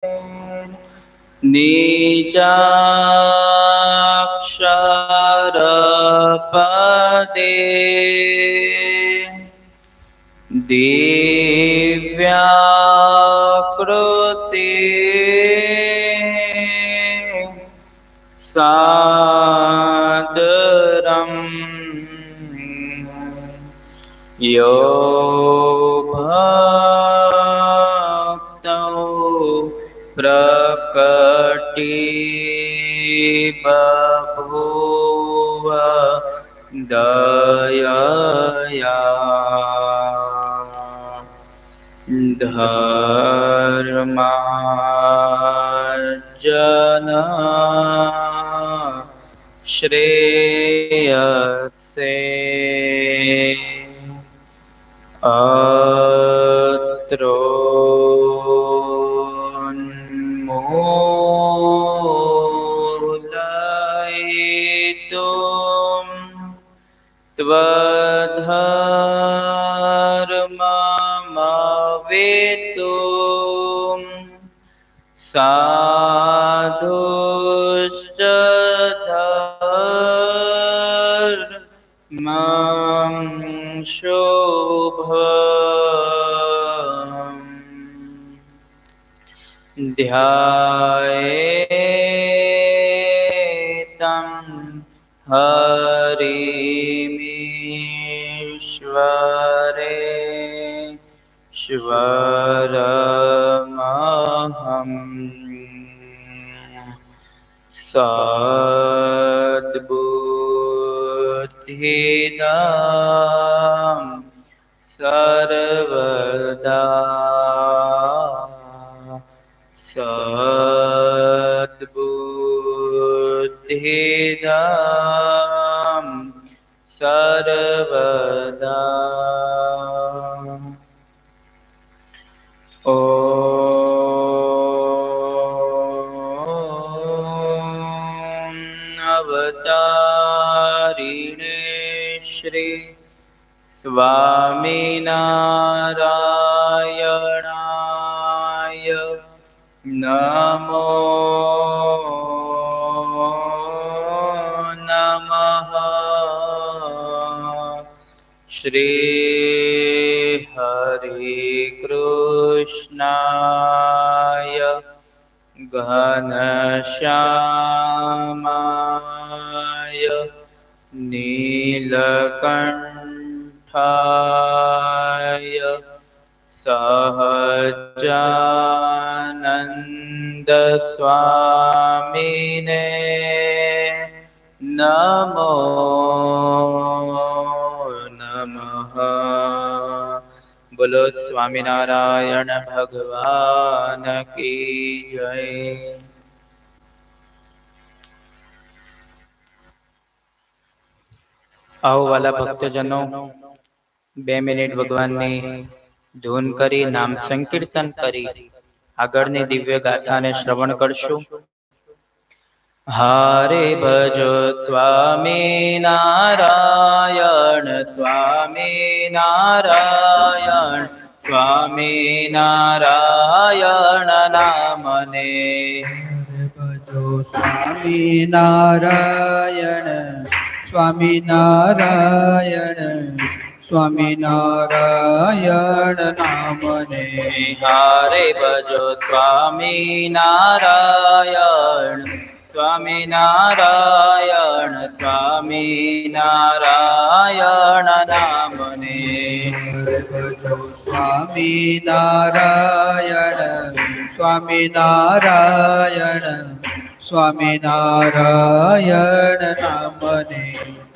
નીચાક્ષરપદે દિવ્યાકૃતિ સાદરમ યો ભક્તો પ્રકટી બભૂવ દયયા ધર્માર્જન શ્રેયસે અત્રોન્મૂલયિતું ત્વધર્મમવેતું સાધુશ્ચ ધર્મં શુભં ધ્યાયેતં હરિમીશ્વરેશ્વરમહં સદ્બુદ્ધિદાં સર્વદા સદ્બુદ્ધિદાં સર્વદા અવતારિણે શ્રી સ્વામિનારાયણાય નમો નમઃ. શ્રી હરિ કૃષ્ણાય ઘનશ્યામાય નીલકંઠાય સહજાનંદ સ્વામીને નમો નમઃ. બોલો સ્વામિનારાયણ ભગવાન કી જય. આવો વાલા ભક્તજનો, 2 મિનિટ ભગવાનની ધૂન કરી, નામ સંકીર્તન કરી આગળની દિવ્ય ગાથાને શ્રવણ કરશું. હારે ભજો સ્વામિનારાયણ સ્વામિનારાયણ સ્વામિનારાયણ નામને. હરે ભજો સ્વામિનારાયણ સ્વામિનારાયણ સ્વામિનારાયણ નામને. હારે ભજો સ્વામિનારાયણ સ્વામિનારાયણ સ્વામિનારાયણ નામને. હરે ભજો સ્વામિનારાયણ સ્વામિનારાયણ સ્વામિનારાયણ નામને.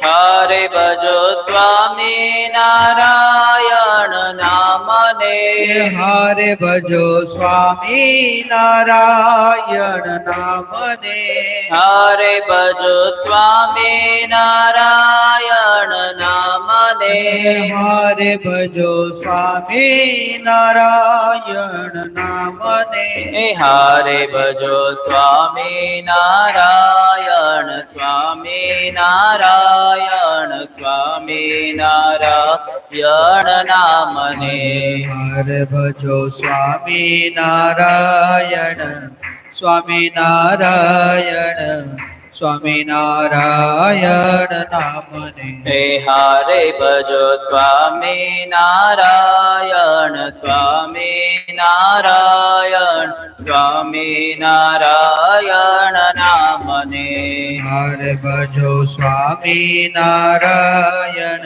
હારે ભજો સ્વામિનારાયણ નામને. હારે ભજો સ્વામિનારાયણ નામને. હારે ભજો સ્વામિનારાયણ નામને. હારે ભજો સ્વામિનારાયણ નામને. હારે ભજો સ્વામિનારાયણ સ્વામિનારાયણ સ્વામિનારાયણ નામને. હરે ભજો સ્વામિનારાયણ સ્વામિનારાયણ સ્વામિનારાયણ નામને. હે હારે ભજો સ્વામિનારાયણ સ્વામિનારાયણ સ્વામિનારાયણ નામને. હરે ભજો સ્વામિનારાયણ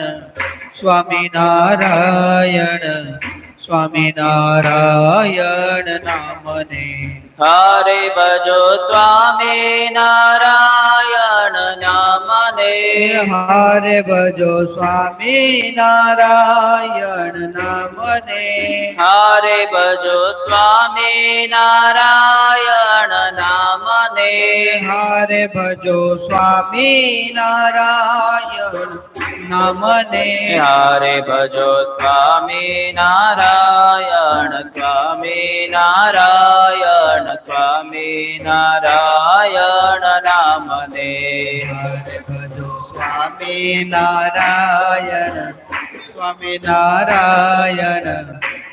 સ્વામિનારાયણ સ્વામિનારાયણ નામને. હરે ભજો સ્વામિનારાયણ નામને. હરે ભજો સ્વામિનારાયણ નામને. હરે ભજો સ્વામિનારાયણ નામને. હરે ભજો સ્વામિનારાયણ નામને. હરે ભજો સ્વામિનારાયણ સ્વામિનારાયણ સ્વામિનારાયણ નામને. હરે ભજો સ્વામિનારાયણ સ્વામિનારાયણ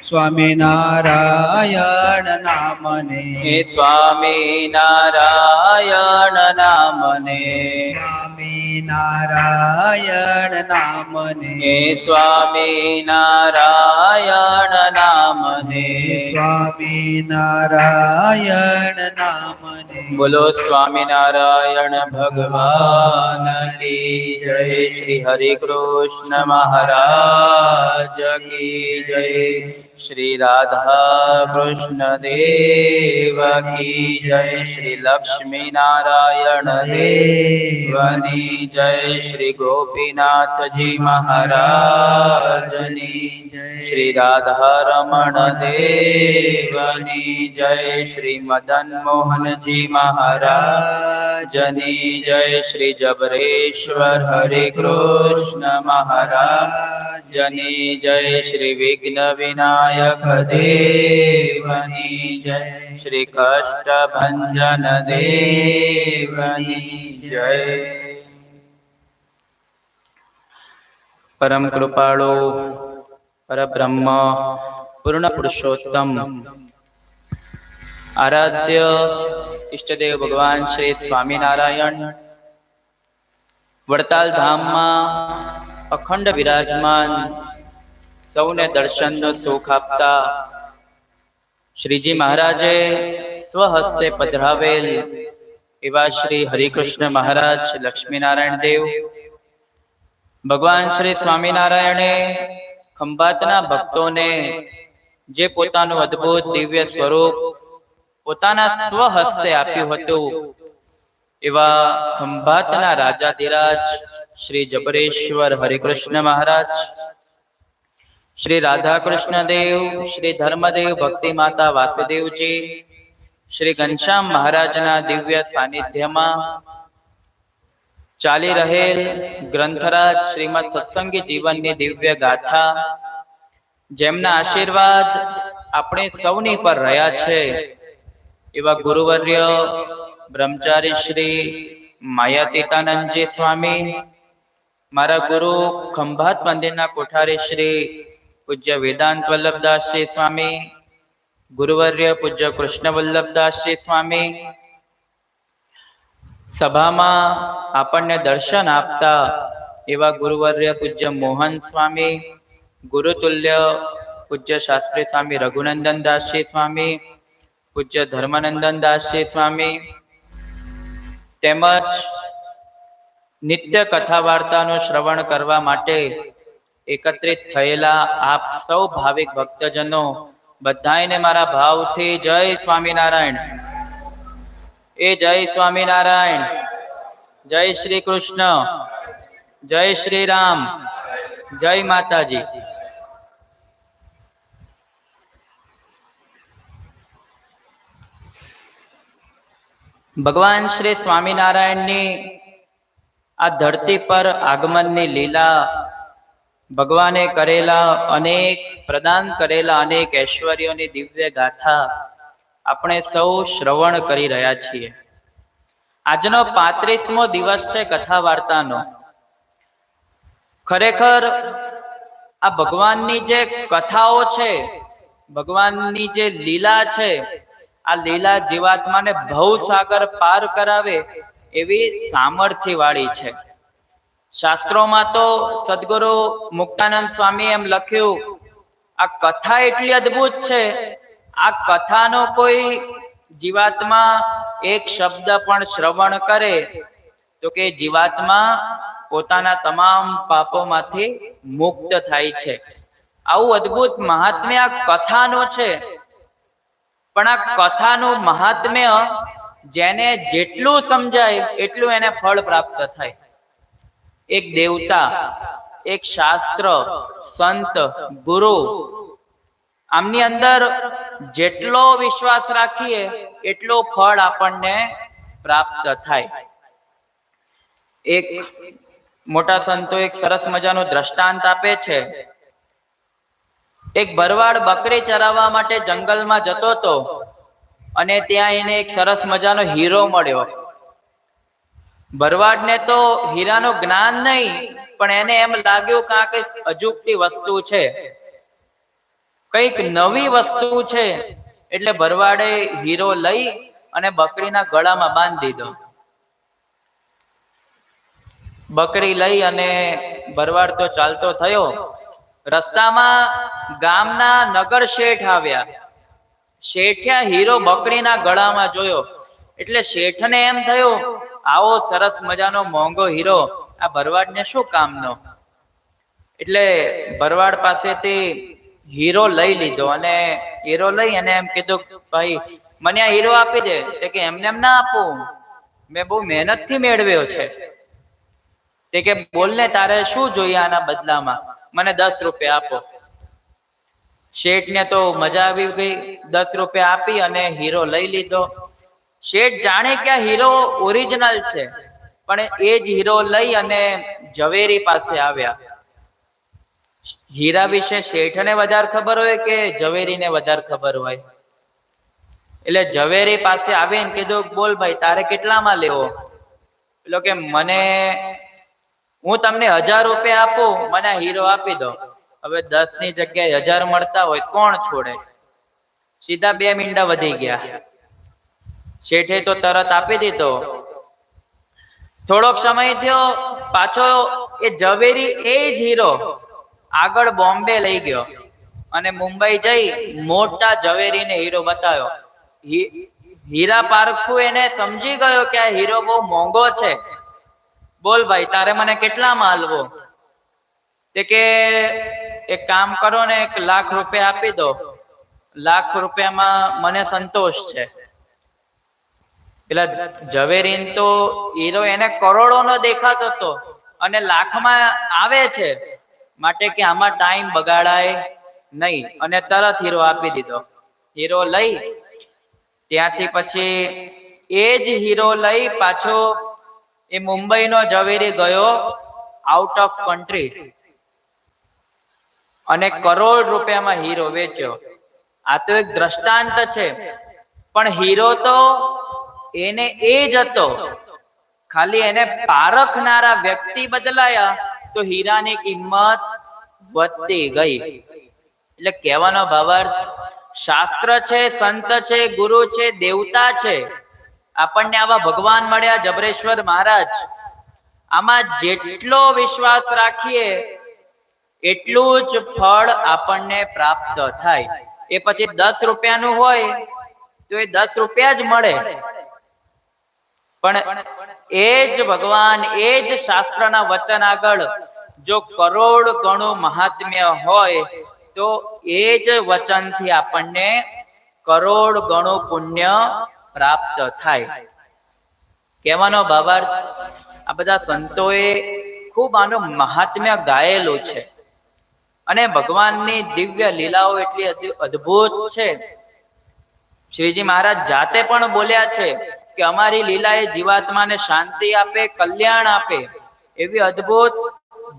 સ્વામિનારાયણ નામને. હે સ્વામિનારાયણ નામને. સ્વામિનારાયણ નામને. હે સ્વામિનારાયણ નામને. સ્વામિનારાયણ નામને. બોલો સ્વામિનારાયણ ભગવાન કી જય. શ્રી હરિ કૃષ્ણ મહારાજ કી જય. શ્રી રાધા કૃષ્ણ દેવ કી જય. શ્રી લક્ષ્મી નારાયણ દેવની જય. શ્રી ગોપીનાથજી મહારાજની જય. શ્રી રાધા રમણ દેવની જય. શ્રી મદન મોહનજી મહારાજની જય. શ્રી જબરેશ્વર હરિ કૃષ્ણ મહારાજની જય. શ્રી વિઘ્ન વિનાયક દેવની જય. શ્રી કષ્ટભંજન દેવની જય. પરમ કૃપાળુ પરબ્રહ્મ પૂર્ણ પુરુષોત્તમ આરાધ્ય ઈષ્ટદેવ ભગવાન શ્રી સ્વામિનારાયણ વડતાલ ધામમાં અખંડ વિરાજમાન, સૌને દર્શનનો સુખ આપતા શ્રીજી મહારાજે સ્વહસ્તે પધરાવેલ એવા શ્રી હરિકૃષ્ણ મહારાજ લક્ષ્મીનારાયણ દેવ ભગવાન શ્રી સ્વામિનારાયણે ખંભાતના ભક્તોને જે પોતાનું અદ્ભુત દિવ્ય સ્વરૂપ પોતાના સ્વહસ્તે આપ્યું હતું એવા ખંભાતના રાજાધિરાજ શ્રી જબરેશ્વર હરિકૃષ્ણ મહારાજ, શ્રી રાધા કૃષ્ણ દેવ, શ્રી ધર્મદેવ ભક્તિ માતા વાસુદેવજી, શ્રી ઘનશ્યામ મહારાજના દિવ્ય સાનિધ્યમાં ચાલી રહેલ ગ્રંથરાજ શ્રીમદ સત્સંગી જીવનની દિવ્ય ગાથા, જેમના આશીર્વાદ આપણે સૌની પર રહ્યા છે એવા ગુરુવર્ય બ્રહ્મચારી શ્રી માયાતીતાનંદજી સ્વામી, મારા ગુરુ ખંભાત મંદિરના કોઠારી શ્રી પૂજ્ય વેદાંત વલ્લભદાસજી સ્વામી, ગુરુવર્ય પૂજ્ય કૃષ્ણ વલ્લભદાસજી સ્વામી, સભામાં આપણને દર્શન આપતા એવા ગુરુવર્ય પૂજ્ય મોહન સ્વામી, ગુરુતુલ્ય પૂજ્ય શાસ્ત્રી સ્વામી રઘુનંદન દાસજી સ્વામી, પૂજ્ય ધર્માનંદન દાસજી સ્વામી, તેમજ નિત્ય કથા વાર્તાનું શ્રવણ કરવા માટે એકત્રિત થયેલા આપ સૌ ભાવિક ભક્તજનો બધાને મારા ભાવથી જય સ્વામિનારાયણ. એ જય સ્વામિનારાયણ. જય શ્રી કૃષ્ણ, જય શ્રી રામ, જય માતાજી. ભગવાન શ્રી સ્વામિનારાયણની આ ધરતી પર આગમનની લીલા, ભગવાને કરેલા અનેક પ્રદાન કરેલા અનેક ઐશ્વર્યોની દિવ્ય ગાથા આપણે સૌ શ્રવણ કરી રહ્યા છીએ. આજનો 35મો દિવસ છે કથા વાર્તાનો. ખરેખર આ ભગવાનની જે કથાઓ છે, ભગવાનની જે લીલા છે, આ લીલા જીવાત્માને ભવસાગર પાર કરાવે એવી સામર્થ્ય વાળી છે. શાસ્ત્રોમાં તો સદગુરુ મુક્તાનંદ સ્વામી એમ લખ્યું, આ કથા એટલી અદ્ભુત છે, આ કથાનો કોઈ જીવાત્મા એક શબ્દ પણ શ્રવણ કરે તો કે જીવાત્મા પોતાના તમામ પાપોમાંથી મુક્ત થાય છે. આવું અદ્ભુત મહાત્મ્ય આ કથાનો છે. પણ આ કથાનું મહાત્મ્ય જેને જેટલું સમજાય એટલું એને ફળ પ્રાપ્ત થાય. એક દેવતા, એક શાસ્ત્ર, સંત, ગુરુ, આમની અંદર જેટલો વિશ્વાસ રાખીએ એટલો ફળ આપણને પ્રાપ્ત થાય. એક મોટા સંતો એક સરસ મજાનું દ્રષ્ટાંત આપે છે. એક ભરવાડ બકરી ચરાવવા માટે જંગલમાં જતો હતો અને ત્યાં એને એક સરસ મજાનો હીરો મળ્યો. ભરવાડને તો હીરાનું જ્ઞાન નહીં, પણ એને એમ લાગ્યું કે આ કઈક અજુગતી વસ્તુ છે, કઈક નવી વસ્તુ છે. એટલે ભરવાડે હીરો લઈ અને બકરીના ગળામાં બાંધી દીધો. બકરી લઈ અને ભરવાડ તો ચાલતો થયો. રસ્તામાં ગામના નગર શેઠ આવ્યા. શેઠે હીરો બકરીના ગળામાં જોયો એટલે શેઠને એમ થયું, આવો સરસ મજાનો મોંઘો હીરો આ ભરવાડને શું કામનો? એટલે ભરવાડ પાસેથી હીરો લઈ લીધો અને હીરો લઈ અને એમ કીધું, ભાઈ મને આ હીરો આપી દે. તે કે એમને એમ ના આપું, મેં બહુ મહેનતથી મેળવ્યો છે. તે કે બોલને, તારે શું જોઈએ આના બદલામાં? મને 10 રૂપિયા આપો. શેઠને તો મજા આવી ગઈ. 10 રૂપિયા આપી અને હીરો લઈ લીધો. શેઠ જાણે કે આ હીરો ઓરિજિનલ છે, પણ એ જ હીરો લઈ અને ઝવેરી પાસે આવ્યા. હીરા વિશે શેઠને વધારે ખબર હોય કે ઝવેરીને વધારે ખબર હોય? એટલે ઝવેરી પાસે આવીને કીધું, બોલ ભાઈ તારે કેટલામાં લેવો? એટલે કે હું તમને 1000 રૂપિયા આપું, મને હીરો આપી દો. હવે 10 ની જગ્યાએ 1000 મળતા હોય, કોણ છોડે? સીધા 2 મીંડા વધી ગયા. શેઠે તો તરત આપી દીધો. થોડોક સમય થયો, પાછો એ ઝવેરી એ જ હીરો આગળ બોમ્બે લઈ ગયો અને મુંબઈ જઈ મોટા ઝવેરીને હીરો બતાવ્યો. હીરા પારખું એને સમજી ગયો કે આ હીરો બહુ મોંઘો છે. બોલ ભાઈ તારે મને કેટલામાં આલવો? તે કે એક કામ કરો ને, 1 લાખ રૂપિયા આપી દો. 1 લાખ રૂપિયામાં મને સંતોષ છે. પેલા ઝવેરીન તો હીરો એને કરોડોનો દેખાતો હતો અને લાખમાં આવે છે, માટે કે આમાં ટાઈમ બગાડાય નહીં અને તરત હીરો આપી દીધો. હીરો લઈ ત્યાંથી પછી એ જ હીરો લઈ પાછો એ મુંબઈનો ઝવેરી ગયો આઉટ ઓફ કન્ટ્રી અને કરોડ રૂપિયામાં હીરો વેચ્યો. આ તો એક દ્રષ્ટાંત છે, પણ હીરો તો એને એ જ હતો, ખાલી એને પારખનારા વ્યક્તિ બદલાયા તો હીરાની કિંમત વધતી ગઈ. એટલે કહેવાનો ભાવાર્થ, શાસ્ત્ર છે, સંત છે, ગુરુ છે, દેવતા છે, આપણને આવા ભગવાન મળ્યા જબરેશ્વર મહારાજ. આમાં જેટલો વિશ્વાસ રાખીએ એટલું જ ફળ આપણને પ્રાપ્ત થાય. એ પછી 10 રૂપિયાનું હોય તો એ 10 રૂપિયા જ મળે, પણ એ જ ભગવાન, એ જ શાસ્ત્રના વચન આગળ જો કરોડ ગણું મહાત્મ્ય હોય તો એ જ વચનથી આપણને કરોડ ગણું પુણ્ય પ્રાપ્ત થાય. કહેવાનો ભાવાર્થ, આ બધા સંતોએ ખૂબ આનું મહાત્મ્ય ગાયેલું છે અને ભગવાનની દિવ્ય લીલાઓ એટલી અદ્ભુત છે. શ્રીજી મહારાજ જાતે પણ બોલ્યા છે કે અમારી લીલા એ જીવાત્માને શાંતિ આપે, કલ્યાણ આપે, એવી અદ્ભુત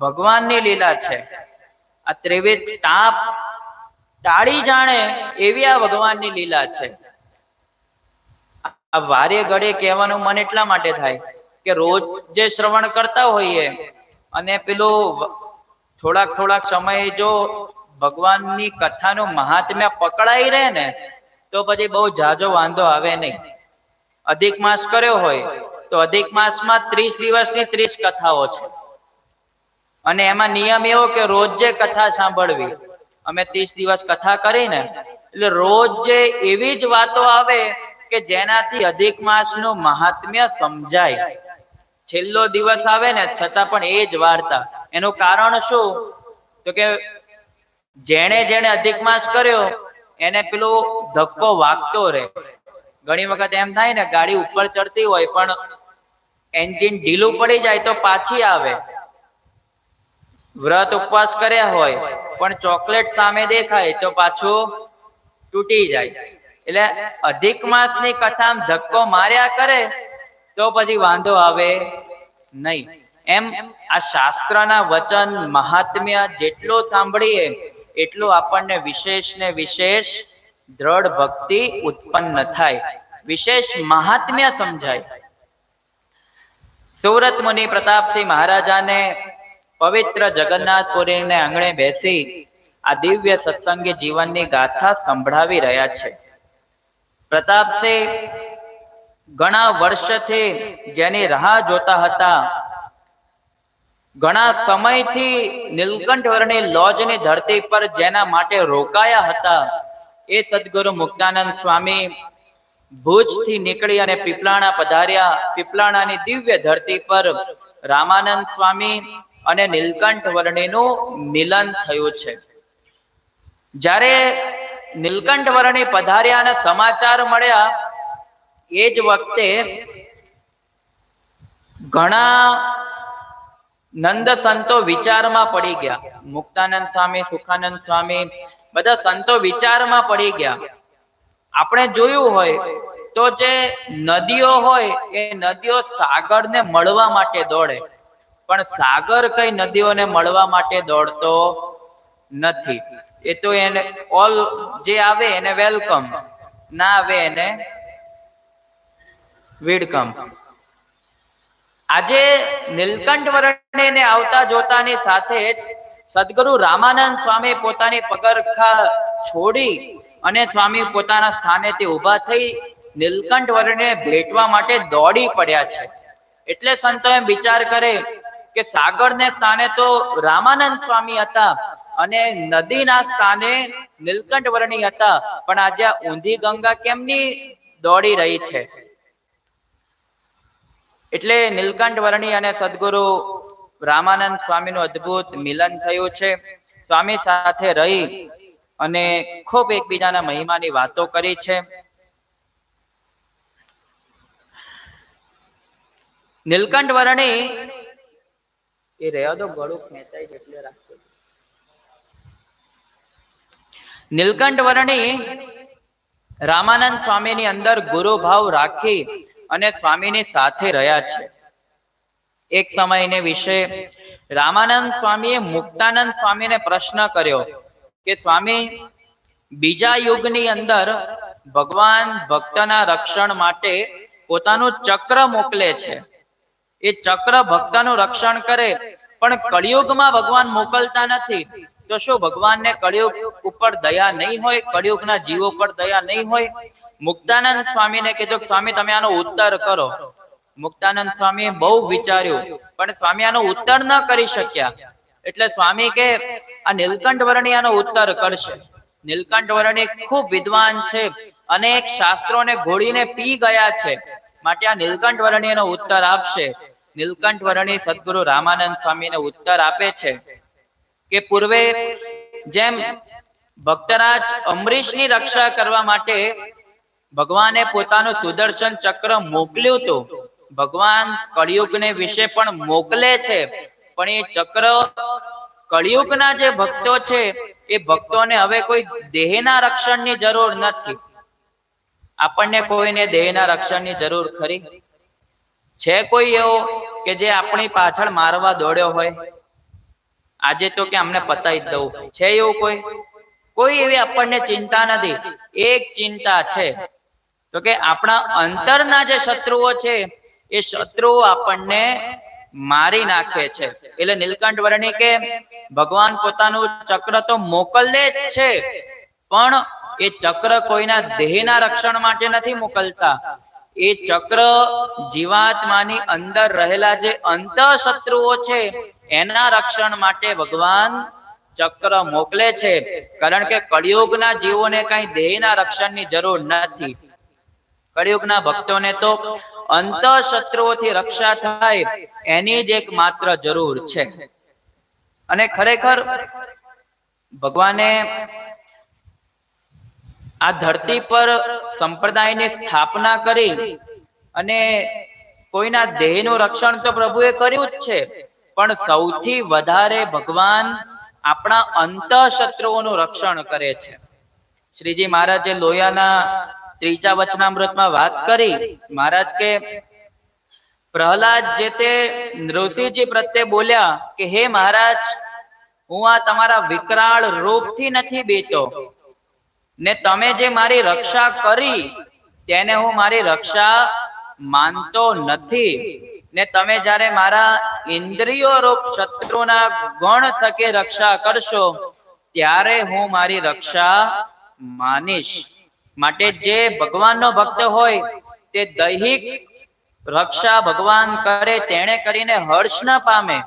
ભગવાનની લીલા છે. આ ત્રિવિધ તાપ ટાળી જાણે એવી આ ભગવાનની લીલા છે. આ વારે ઘડે કહેવાનું મન એટલા માટે થાય કે રોજ જે શ્રવણ કરતા હોઈએ અને પેલું થોડાક સમયે જો ભગવાનની કથાનું મહાત્મ્ય પકડાઈ રહે ને તો પછી બહુ જાજો વાંધો આવે નહીં. અધિક માસ કર્યો હોય તો અધિક માસમાં 30 દિવસની 30 કથાઓ છે અને એમાં નિયમ એવો કે રોજ જે કથા સાંભળવી. અમે 30 દિવસ કથા કરીને એટલે રોજ જે એવી જ વાતો આવે કે જેનાથી અધિક માસનું મહાત્મ્ય સમજાય. છેલ્લો દિવસ આવે ને છતાં પણ એ જ વાર્તા. એનું કારણ શું? તો કે જેણે અધિક માસ કર્યો એને પેલો ધક્કો વાગતો રહે. ઘણી વખત એમ થાય ને ગાડી ઉપર ચડતી હોય પણ એન્જિન ઢીલું પડી જાય તો પાછી આવે. વ્રત ઉપવાસ કર્યા હોય પણ ચોકલેટ સામે દેખાય તો પાછું તૂટી જાય. એટલે અધિક માસની કથામાં ધક્કો માર્યા કરે તો પછી વાંધો આવે નહીં. એમ આ શાસ્ત્રના વચન મહાત્મ્ય જેટલો સાંભળીએ એટલું આપણને વિશેષ ને વિશેષ દ્રઢ ભક્તિ ઉત્પન્ન થાય, વિશેષ મહાત્મ્ય સમજાય. સુરત મુનિ પ્રતાપસિંહ મહારાજાને પવિત્ર જગન્નાથપુરીને આંગણે બેસી આ દિવ્ય સત્સંગી જીવનની ગાથા સંભળાવી રહ્યા છે. પ્રતાપસિંહ ઘણા વર્ષથી જેની રાહ જોતા હતા, ઘણા સમયથી નીલકંઠવર્ણી લોજની ધરતી પર જેના માટે રોકાયા હતા, એ સદગુરુ મુક્તાનંદ સ્વામી ભુજથી નીકળી અને પીપલાણા પધાર્યા. પીપલાણાની દિવ્ય ધરતી પર રામાનંદ સ્વામી અને નીલકંઠવર્ણીનું મિલન થયું છે. જ્યારે નીલકંઠવર્ણી પધાર્યા અને સમાચાર મળ્યા એ જ વખતે ઘણા નંદ સંતો વિચારમાં પડી ગયા. મુક્તાનંદ સ્વામી, સુખાનંદ સ્વામી બધા સંતો વિચારમાં પડી ગયા. આપણે જોયું હોય તો જે નદીઓ હોય એ નદીઓ સાગરને મળવા માટે દોડે, પણ સાગર કઈ નદીઓને મળવા માટે દોડતો નથી. એ તો એને ઓલ જે આવે એને વેલકમ, ના આવે એને વેલકમ. આજે નીલકંઠવર્ણીને આવતા જોતાની સાથે જ સદગુરુ રામાનંદ સ્વામી પોતાની પગરખા છોડી અને સ્વામી પોતાના સ્થાનેથી ઊભા થઈ નીલકંઠવર્ણીને ભેટવા માટે દોડી પડ્યા છે. એટલે સંતો એમ વિચાર કરે કે સાગરને સ્થાને તો રામાનંદ સ્વામી હતા અને નદીના સ્થાને નીલકંઠવર્ણી હતા, પણ આજે ઊંધી ગંગા કેમની દોડી રહી છે? એટલે નીલકંઠવર્ણી અને સદગુરુ રામાનંદ સ્વામીનું અદ્ભુત મિલન થયું છે. સ્વામી સાથે રહી અને ખૂબ એકબીજાના મહિમાની વાતો કરી છે. નીલકંઠવર્ણી એ રહ્યા તો ગળું ખેંચાય એટલે રાખજો. નીલકંઠવર્ણી રામાનંદ સ્વામીની અંદર ગુરુ ભાવ રાખી અને સ્વામીની સાથે રહ્યા છે. એક સમયને વિશે રામાનંદ સ્વામીએ મુક્તાનંદ સ્વામીને પ્રશ્ન કર્યો કે સ્વામી, બીજા યુગની અંદર ભગવાન ભક્તના રક્ષણ માટે પોતાનું ચક્ર મોકલે છે. એ ચક્ર ભક્તનું રક્ષણ કરે, પણ કળિયુગમાં ભગવાન મોકલતા નથી. તો શું ભગવાનને કળિયુગ ઉપર દયા નહીં હોય? કળિયુગના જીવો પર દયા નહીં હોય? મુક્તાનંદ સ્વામીને કીધું સ્વામી તમે આનો ઉત્તર કરો. મુક્તાનંદ સ્વામીએ બહુ વિચાર્યું પણ સ્વામી આનો ઉત્તર ન કરી શક્યા. એટલે સ્વામી કે આ નીલકંઠવર્ણી આનો ઉત્તર કરશે. નીલકંઠવર્ણી ખૂબ વિદ્વાન છે, અનેક શાસ્ત્રોને ઘોળીને પી ગયા છે, માટે આ નીલકંઠવર્ણી એનો ઉત્તર આપશે. નીલકંઠવર્ણી સદગુરુ રામાનંદ સ્વામીને ઉત્તર આપે છે કે પૂર્વે જેમ ભક્તરાજ અમરીશની રક્ષા કરવા માટે ભગવાને પોતાનું સુદર્શન ચક્ર મોકલ્યું હતું, ભગવાન કળિયુગને વિશે પણ મોકલે છે, પણ એ ચક્ર કળિયુગના જે ભક્તો છે એ ભક્તોને હવે કોઈ દેહના રક્ષણની જરૂર નથી. આપણને કોઈને દેહના રક્ષણની જરૂર ખરી છે? કોઈ એવો કે જે આપણી પાછળ મારવા દોડ્યો હોય? આજે તો કે અમને પતાવી દઉં છે એવું કોઈ એવી આપણને ચિંતા નથી. એક ચિંતા છે તો કે આપણા અંતરના જે શત્રુઓ છે એ શત્રુઓ આપણને મારી નાખે છે. એટલે નીલકંઠ વર્ણી કે ભગવાન પોતાનું ચક્ર તો મોકલે જ છે, પણ એ ચક્ર કોઈના દેહના રક્ષણ માટે નથી મોકલતા. એ ચક્ર જીવાત્માની અંદર રહેલા જે અંતઃશત્રુઓ છે એના રક્ષણ માટે ભગવાન ચક્ર મોકલે છે. કારણ કે કળિયુગના જીવોને કઈ દેહના રક્ષણની જરૂર નથી. કળિયુગના ભક્તોને તો અંતઃશત્રુઓથી રક્ષા થાય એની જ એક માત્ર જરૂર છે. અને ખરેખર ભગવાને આ ધરતી પર સંપ્રદાયની સ્થાપના કરી અને કોઈના દેહનું રક્ષણ તો પ્રભુએ કર્યું જ છે, પણ સૌથી વધારે ભગવાન આપણા અંતઃશત્રુઓનું રક્ષણ કરે છે. શ્રીજી મહારાજે લોયાના ત્રીજા વચનામૃતમાં વાત કરી. મહારાજ કે પ્રહલાદ જે તે ઋષિજી પ્રત્યે બોલ્યા કે હે મહારાજ, હું આ તમારા વિકરાળ રૂપથી નથી બીતો, ને તમે જે મારી રક્ષા કરી તેને હું મારી રક્ષા માનતો નથી. ને તમે જ્યારે મારા ઇન્દ્રિયો રૂપ શત્રુના ગણ થકે રક્ષા કરશો ત્યારે હું મારી રક્ષા માનીશ. માટે જે ભગવાનનો ભક્ત હોય તે દૈહિક રક્ષા ભગવાન કરે તેણે કરીને હર્ષ ન પામે,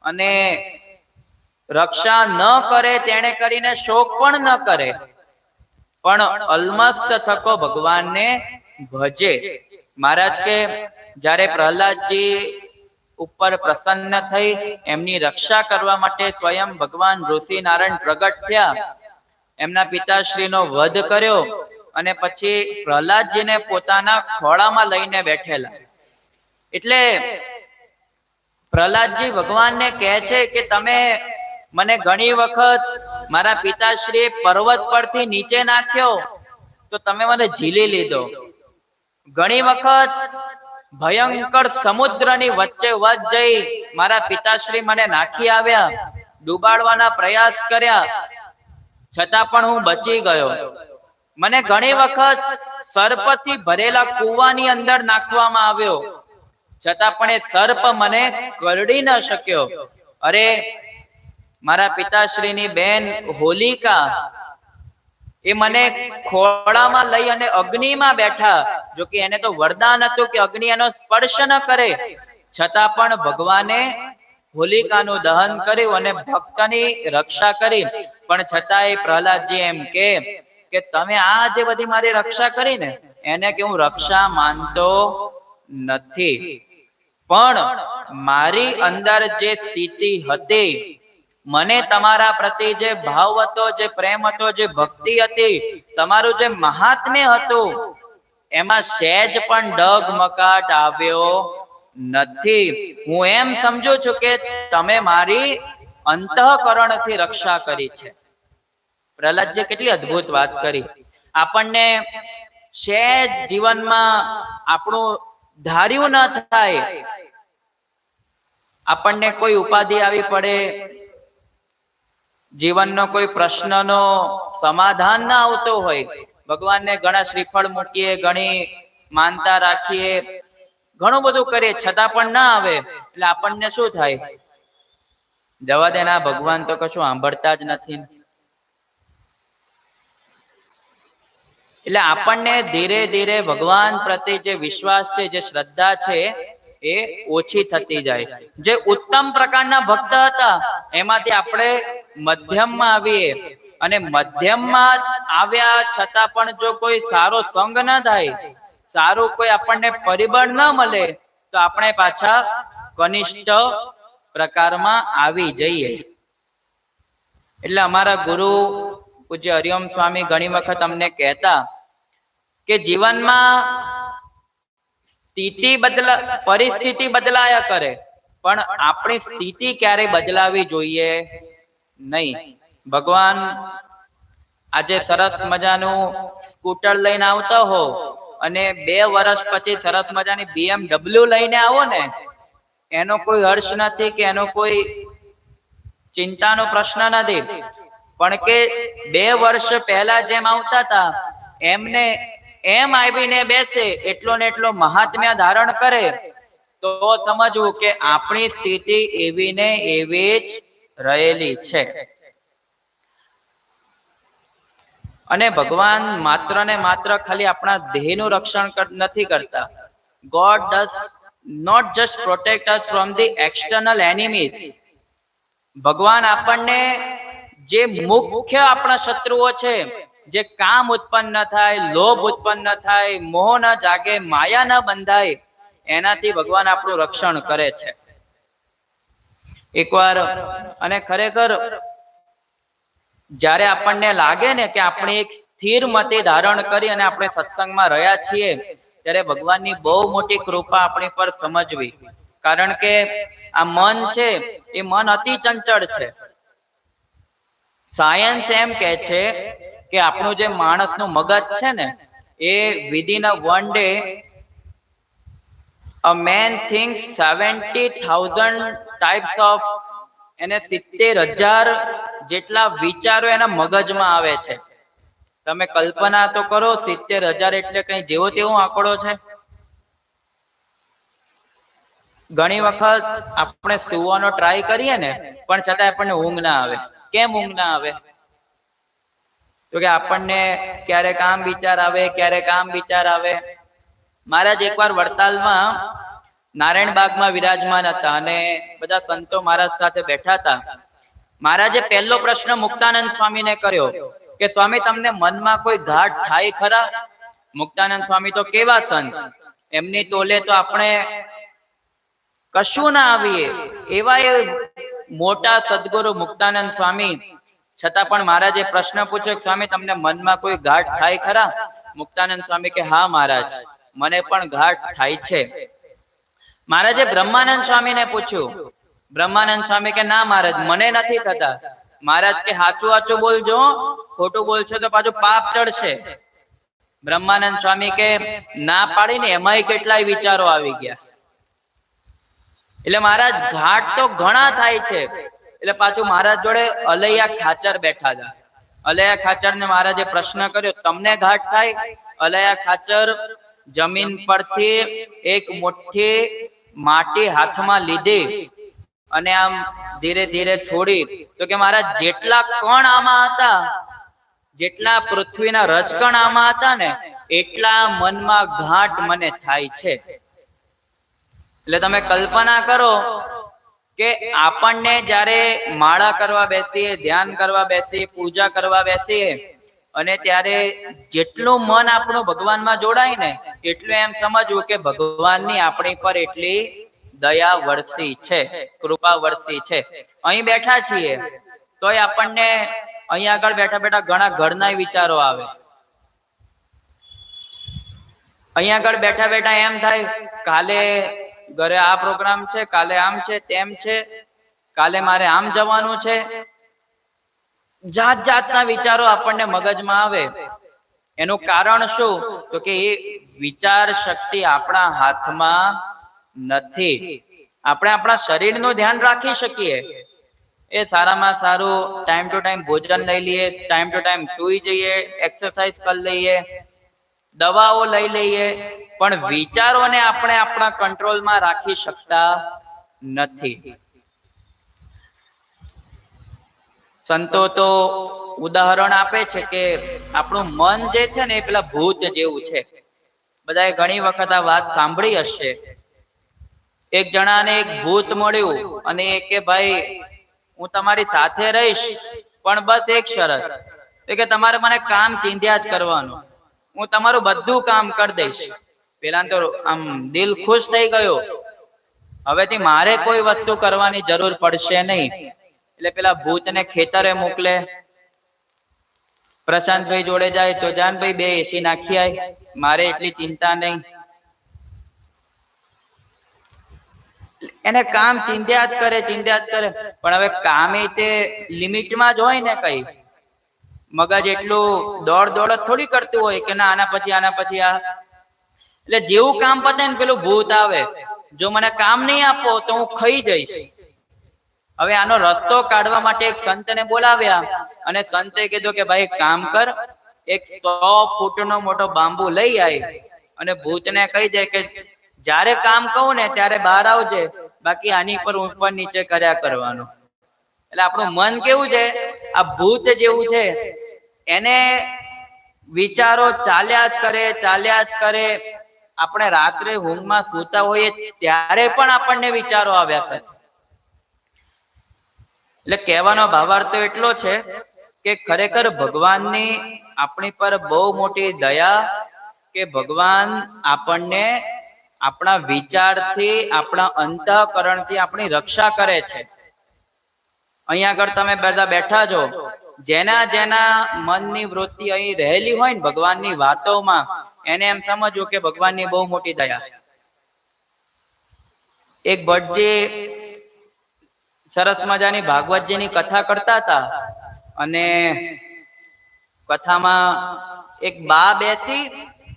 અને રક્ષા ન કરે તેણે કરીને શોક પણ ન કરે, પણ અલમસ્ત થકો ભગવાનને ભજે. મહારાજ કે જ્યારે પ્રહલાદજી ઉપર પ્રસન્ન થઈ એમની રક્ષા કરવા માટે સ્વયં ભગવાન ઋષિ નારાયણ પ્રગટ થયા, એમના પિતાશ્રીનો વધ કર્યો અને પછી પ્રહલાદજીને પોતાના ખોળામાં લઈને બેઠેલા. એટલે પ્રહલાદજી ભગવાનને કહે છે કે તમે મને ઘણી વખત મારા પિતાશ્રીએ પર્વત પરથી નીચે નાખ્યો તો તમે મને ઝીલી લીધો. ઘણી વખત ભયંકર સમુદ્રની વચ્ચે વચ જઈ મારા પિતાશ્રી મને નાખી આવ્યા, ડૂબાડવાના પ્રયાસ કર્યા, છતાં પણ હું બચી ગયો. મને ઘણી વખત સર્પથી ભરેલા કૂવાની અંદર નાખવામાં આવ્યો, છતાં પણ એ સર્પ મને કરડી ન શક્યો. અરે મારા પિતાશ્રીની બેન હોલિકા, એ મને ખોળામાં લઈ અને અગ્નિમાં બેઠા, જો કે એને તો વરદાન હતું કે અગ્નિ એનો સ્પર્શ ન કરે, છતાં પણ ભગવાને હોલિકાનું દહન કર્યું અને ભક્તની રક્ષા કરી. પણ છતાંય પ્રહલાદજી એમ કે તમે આ જે બધી મારી રક્ષા કરી ને એને કે હું રક્ષા માનતો નથી, પણ મારી અંદર જે સ્થિતિ હતી, મને તમારા પ્રતિ જે ભાવ હતો, જે પ્રેમ હતો, જે ભક્તિ હતી, તમારું જે મહાત્મ્ય હતું, એમાં સહેજ પણ ડગમગાટ આવ્યો નથી. હું એમ સમજુ છું કે તમે મારી અંતઃકરણથી રક્ષા કરી છે. પ્રહલાદજી કેટલી અદ્ભુત વાત કરી. આપણને સહેજ જીવનમાં આપણું ધાર્યું ન થાય, આપણને કોઈ ઉપાધિ આવી પડે, જીવનનો કોઈ પ્રશ્નનો સમાધાન ના આવતો હોય, ભગવાનને ઘણા શ્રીફળ મૂકીએ, ઘણી માનતા રાખીએ, ઘણું બધું કરીએ, છતાં પણ ના આવે એટલે આપણને શું થાય? જવા દેના, ભગવાન તો કશું સાંભળતા જ નથી. એટલે આપણને ધીરે ધીરે ભગવાન પ્રત્યે જે વિશ્વાસ છે, જે શ્રદ્ધા છે એ ઓછી થતી જાય. જે ઉત્તમ પ્રકારના ભક્ત હતા એમાંથી આપણે મધ્યમમાં આવીએ, અને મધ્યમમાં આવ્યા છતાં પણ જો કોઈ સારો સંગ ન થાય, સારું કોઈ આપણને પરિબળ ન મળે, તો આપણે પાછા કનિષ્ઠ પ્રકારમાં આવી જઈએ. એટલે અમારા ગુરુ પૂજ્ય હરિઓમ સ્વામી ઘણી વખત અમને કહેતા કે જીવનમાં પરિસ્થિતિ બદલાયા કરે, પણ આપણી સ્થિતિ ક્યારેય બદલાવી જોઈએ નહીં. ભગવાન આજે સરસ મજાનું સ્કૂટર લઈને આવતા હો અને 2 વર્ષ પછી સરસ મજાની BMW લઈને આવો ને, એનો કોઈ હર્ષ નથી કે એનો કોઈ ચિંતાનો પ્રશ્ન નથી. પણ કે 2 વર્ષ પહેલા જેમ આવતા હતા એમને એમ આવીને બેસે, એટલો ને એટલો મહાત્મ્ય ધારણ કરે, તો સમજવું કે આપણી સ્થિતિ એવી ને એવી જ રહેલી છે. અને ભગવાન માત્ર ને માત્ર ખાલી આપણા દેહનું રક્ષણ નથી કરતા. God does not just protect us from the external enemies. ભગવાન આપણને જે મુખ્ય આપણા શત્રુઓ છે, જે કામ ઉત્પન્ન ન થાય, લોભ ઉત્પન્ન ન થાય, મોહ ન જાગે, માયા ન બંધાય, એનાથી ભગવાન આપણું રક્ષણ કરે છે. એકવાર અને ખરેખર જ્યારે આપણને લાગે ને કે આપણે એક સ્થિર મતિ ધારણ કરી અને આપણે સત્સંગમાં રહ્યા છીએ, ત્યારે ભગવાનની બહુ મોટી કૃપા આપણી પર સમજવી. કારણ કે આ મન છે એ મન અતિ ચંચળ છે. સાયન્સ એમ કહે છે કે આપણું જે માણસનું મગજ છે ને, એ within a one day a man thinks 70,000 types of, એને 70,000 જેટલા વિચારો એના મગજમાં આવે છે. તમે કલ્પના તો કરો, 70,000 એટલે કઈ જેવો તેવો આંકડો છે. ઘણી વખત આપણે સુવાનો ટ્રાય કરીએ ને, પણ છતાં આપણને ઊંઘ ના આવે. કેમ ઊંઘ ના આવે? તો કે આપણને ક્યારેક આમ વિચાર આવે, ક્યારેક આમ વિચાર આવે. મહારાજ એકવાર વડતાલમાં નારાયણ બાગમાં વિરાજમાન હતા અને બધા સંતો મહારાજ સાથે બેઠા હતા. મહારાજે પહેલો પ્રશ્ન મુક્તાનંદ સ્વામીને કર્યો કે સ્વામી, તમને મનમાં કોઈ ઘાટ થાય ખરા? મુક્તાનંદ સ્વામી તો કેવા સંત, એમની તોલે તો આપણે કશું ના આવીએ, એવા એ મોટા સદગુરુ મુક્તાનંદ સ્વામી. છતાં પણ મહારાજે પ્રશ્ન પૂછ્યો, સ્વામી તમને મનમાં કોઈ ઘાટ થાય ખરા? મુક્તાનંદ સ્વામી કે હા મહારાજ, મને પણ ઘાટ થાય છે. મહારાજે બ્રહ્માનંદ સ્વામીને પૂછ્યું. બ્રહ્માનંદ સ્વામી કે ના મહારાજ, મને નથી થતા. મહારાજ કે હાચું હાચું બોલજો, ખોટું બોલશો તો પાછું પાપ ચડશે. બ્રહ્માનંદ સ્વામી કે ના પાડીને એમાંય કેટલાય વિચારો આવી ગયા. એટલે મહારાજ ઘાટ તો ઘણા થાય છે. એટલે પાછું મહારાજ જોડે અલૈયા ખાચર બેઠા હતા. અલૈયા ખાચર ને મહારાજે પ્રશ્ન કર્યો, તમને ઘાટ થાય? અલૈયા ખાચર જમીન પરથી એક મુઠ્ઠી માટી હાથમાં લીધી અને આમ ધીરે ધીરે છોડી. તો કે મહારાજ જેટલા કણ આમાં હતા, જેટલા પૃથ્વીના રજકણ આમાં હતા ને, એટલા મનમાં ઘાટ મને થાય છે. એટલે તમે કલ્પના કરો કે આપણને જ્યારે માળા કરવા બેસીએ, ધ્યાન કરવા બેસીએ, પૂજા કરવા બેસીએ, અને ત્યારે જેટલું મન આપણું ભગવાનમાં જોડાય ને, એટલું એમ સમજવું કે ભગવાનની આપણી પર એટલી દયા વરસી છે, કૃપા વરસી છે. અહીં બેઠા છીએ તોય આપણને અહીં આગળ બેઠા બેઠા ઘણા ઘરના વિચારો આવે. અહીં આગળ બેઠા બેઠા એમ થાય, કાલે ઘરે આ પ્રોગ્રામ છે, કાલે આમ છે, તેમ છે, કાલે મારે આમ જવાનું છે. જાત જાતના વિચારો આપણને મગજમાં આવે. એનું કારણ શું? તો કે એ વિચાર શક્તિ આપણા હાથમાં નથી. આપણે આપણા શરીરનું ધ્યાન રાખી શકીએ. એ સારામાં સારું ટાઈમ ટુ ટાઈમ ભોજન લઈ લઈએ, ટાઈમ ટુ ટાઈમ સુઈ જઈએ, એક્સરસાઇઝ કરી લઈએ, દવાઓ લઈ લઈએ, પણ વિચારોને આપણે આપણા કંટ્રોલમાં રાખી શકતા નથી. સંતો તો ઉદાહરણ આપે છે કે આપણું મન જે છે ને, એ પેલા ભૂત જેવું છે. બધાએ ઘણી વખત આ વાત સાંભળી હશે. એક જણાને એક ભૂત મળ્યું અને એ કે ભાઈ, હું તમારી સાથે રહીશ, પણ બસ એક શરત, કે તમારે મને કામ ચીંધ્યા જ કરવાનું, હું તમારું બધું કામ કરી દઈશ. પેલા તો આમ દિલ ખુશ થઈ ગયો, હવેથી મારે કોઈ વસ્તુ કરવાની જરૂર પડશે નહીં. એટલે પેલા ભૂતને ખેતરે મોકલે. પ્રશાંતભાઈ જોડે જાય તો જાનભાઈ બે એસી નાખી આય, મારે એટલી ચિંતા નહીં. એને કામ ચિંધ્યા જ કરે, ચિંધ્યા જ કરે. પણ હવે કામે તે લિમિટમાં જ હોય ને. કઈ મગજ એટલું દોડ દોડ થોડી કરતું હોય કે ના આના પછી આના પછી આ. એટલે જેવું કામ પતે ને પેલું ભૂત આવે, જો મને કામ નહીં આપો તો હું ખાઈ જઈશ. હવે આનો રસ્તો કાઢવા માટે એક સંતને બોલાવ્યા અને સંતે કીધું કે ભાઈ કામ કર, એક 100 ફૂટનો મોટો બાંબુ લઈ આય અને ભૂતને કહી દે કે જ્યારે કામ કહું ને ત્યારે બહાર આવજે, બાકી આની પર ઉપર નીચે કર્યા કરવાનું. એટલે આપણું મન કેવું છે, આ ભૂત જેવું છે, એને વિચારો ચાલ્યા જ કરે. આપણે રાત્રે ઊંઘમાં સૂતા હોઈએ ત્યારે પણ આપણને વિચારો આવ્યા કરે. એટલે કહેવાનો ભાવાર્થ તો એટલો છે કે ખરેખર ભગવાનની આપણી પર બહુ મોટી દયા, કે ભગવાન આપણને આપણા વિચારથી, આપણા અંતઃકરણથી આપણી રક્ષા કરે છે. અહીંયા આગળ તમે બધા બેઠા છો, જેના મનની વૃત્તિ અહીં રહેલી હોય ને ભગવાનની વાતોમાં, એને એમ સમજો કે ભગવાનની બહુ મોટી દયા. એક ભટ્ટજી સરસ મજાની ભાગવતજીની કથા કરતા હતા, અને કથામાં એક બા બેસી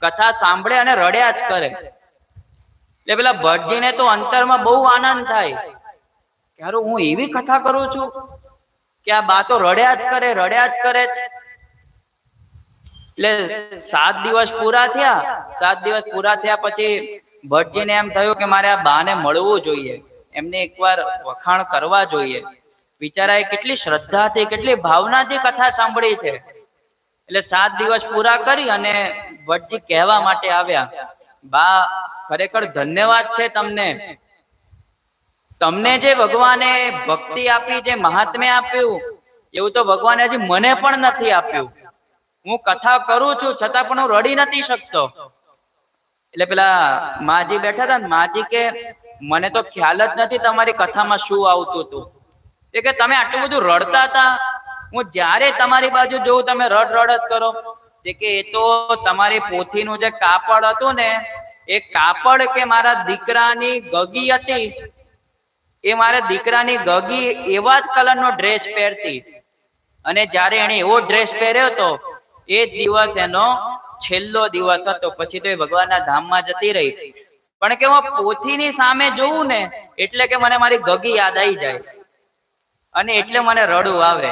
કથા સાંભળે અને રડ્યા જ કરે. એટલે પેલા ભટ્ટજીને તો અંતરમાં બહુ આનંદ થાય કે હારું હું એવી કથા કરું છું કે આ બા તો રડ્યા જ કરે છે. એટલે 7 દિવસ પૂરા થયા પછી ભટ્ટજીને એમ થયું કે મારે આ બાને મળવું જોઈએ, એમને એકવાર વખાણ કરવા જોઈએ. બિચારાએ કેટલી શ્રદ્ધાથી, કેટલી ભાવનાથી કથા સાંભળી છે. એટલે 7 દિવસ પૂરા કરી અને ભટ્ટજી કહેવા માટે આવ્યા, બા ખરેખર ધન્યવાદ છે તમને જે ભગવાને ભક્તિ આપી, જે મહાત્મ્ય આપ્યું, એવું તો ભગવાને હજી મને પણ નથી આપ્યું. હું કથા કરું છું છતાં પણ હું રડી નથી શકતો. એટલે પેલા માજી બેઠા હતા ને, માજી કે મને તો ખ્યાલ જ નથી તમારી કથામાં શું આવતું હતું. એ કે તમે આટલું બધું રડતા હતા, હું જ્યારે તમારી બાજુ જોઉં તમે રડ જ કરો. તે કે એ તો તમારી પોથીનું જે કાપડ હતું ને, એ કાપડ કે મારા દીકરાની ગગી હતી, એ મારા દીકરાની ગગી એવા જ કલરનો ડ્રેસ પહેરતી, અને જ્યારે એને એવો ડ્રેસ પહેર્યો હતો એ દિવસ એનો છેલ્લો દિવસ હતો. પછી તો એ ભગવાનના ધામમાં જતી રહી. પણ કે હું પોથીની સામે જોઉં ને એટલે કે મને મારી ગગી યાદ આવી જાય, અને એટલે મને રડવું આવે.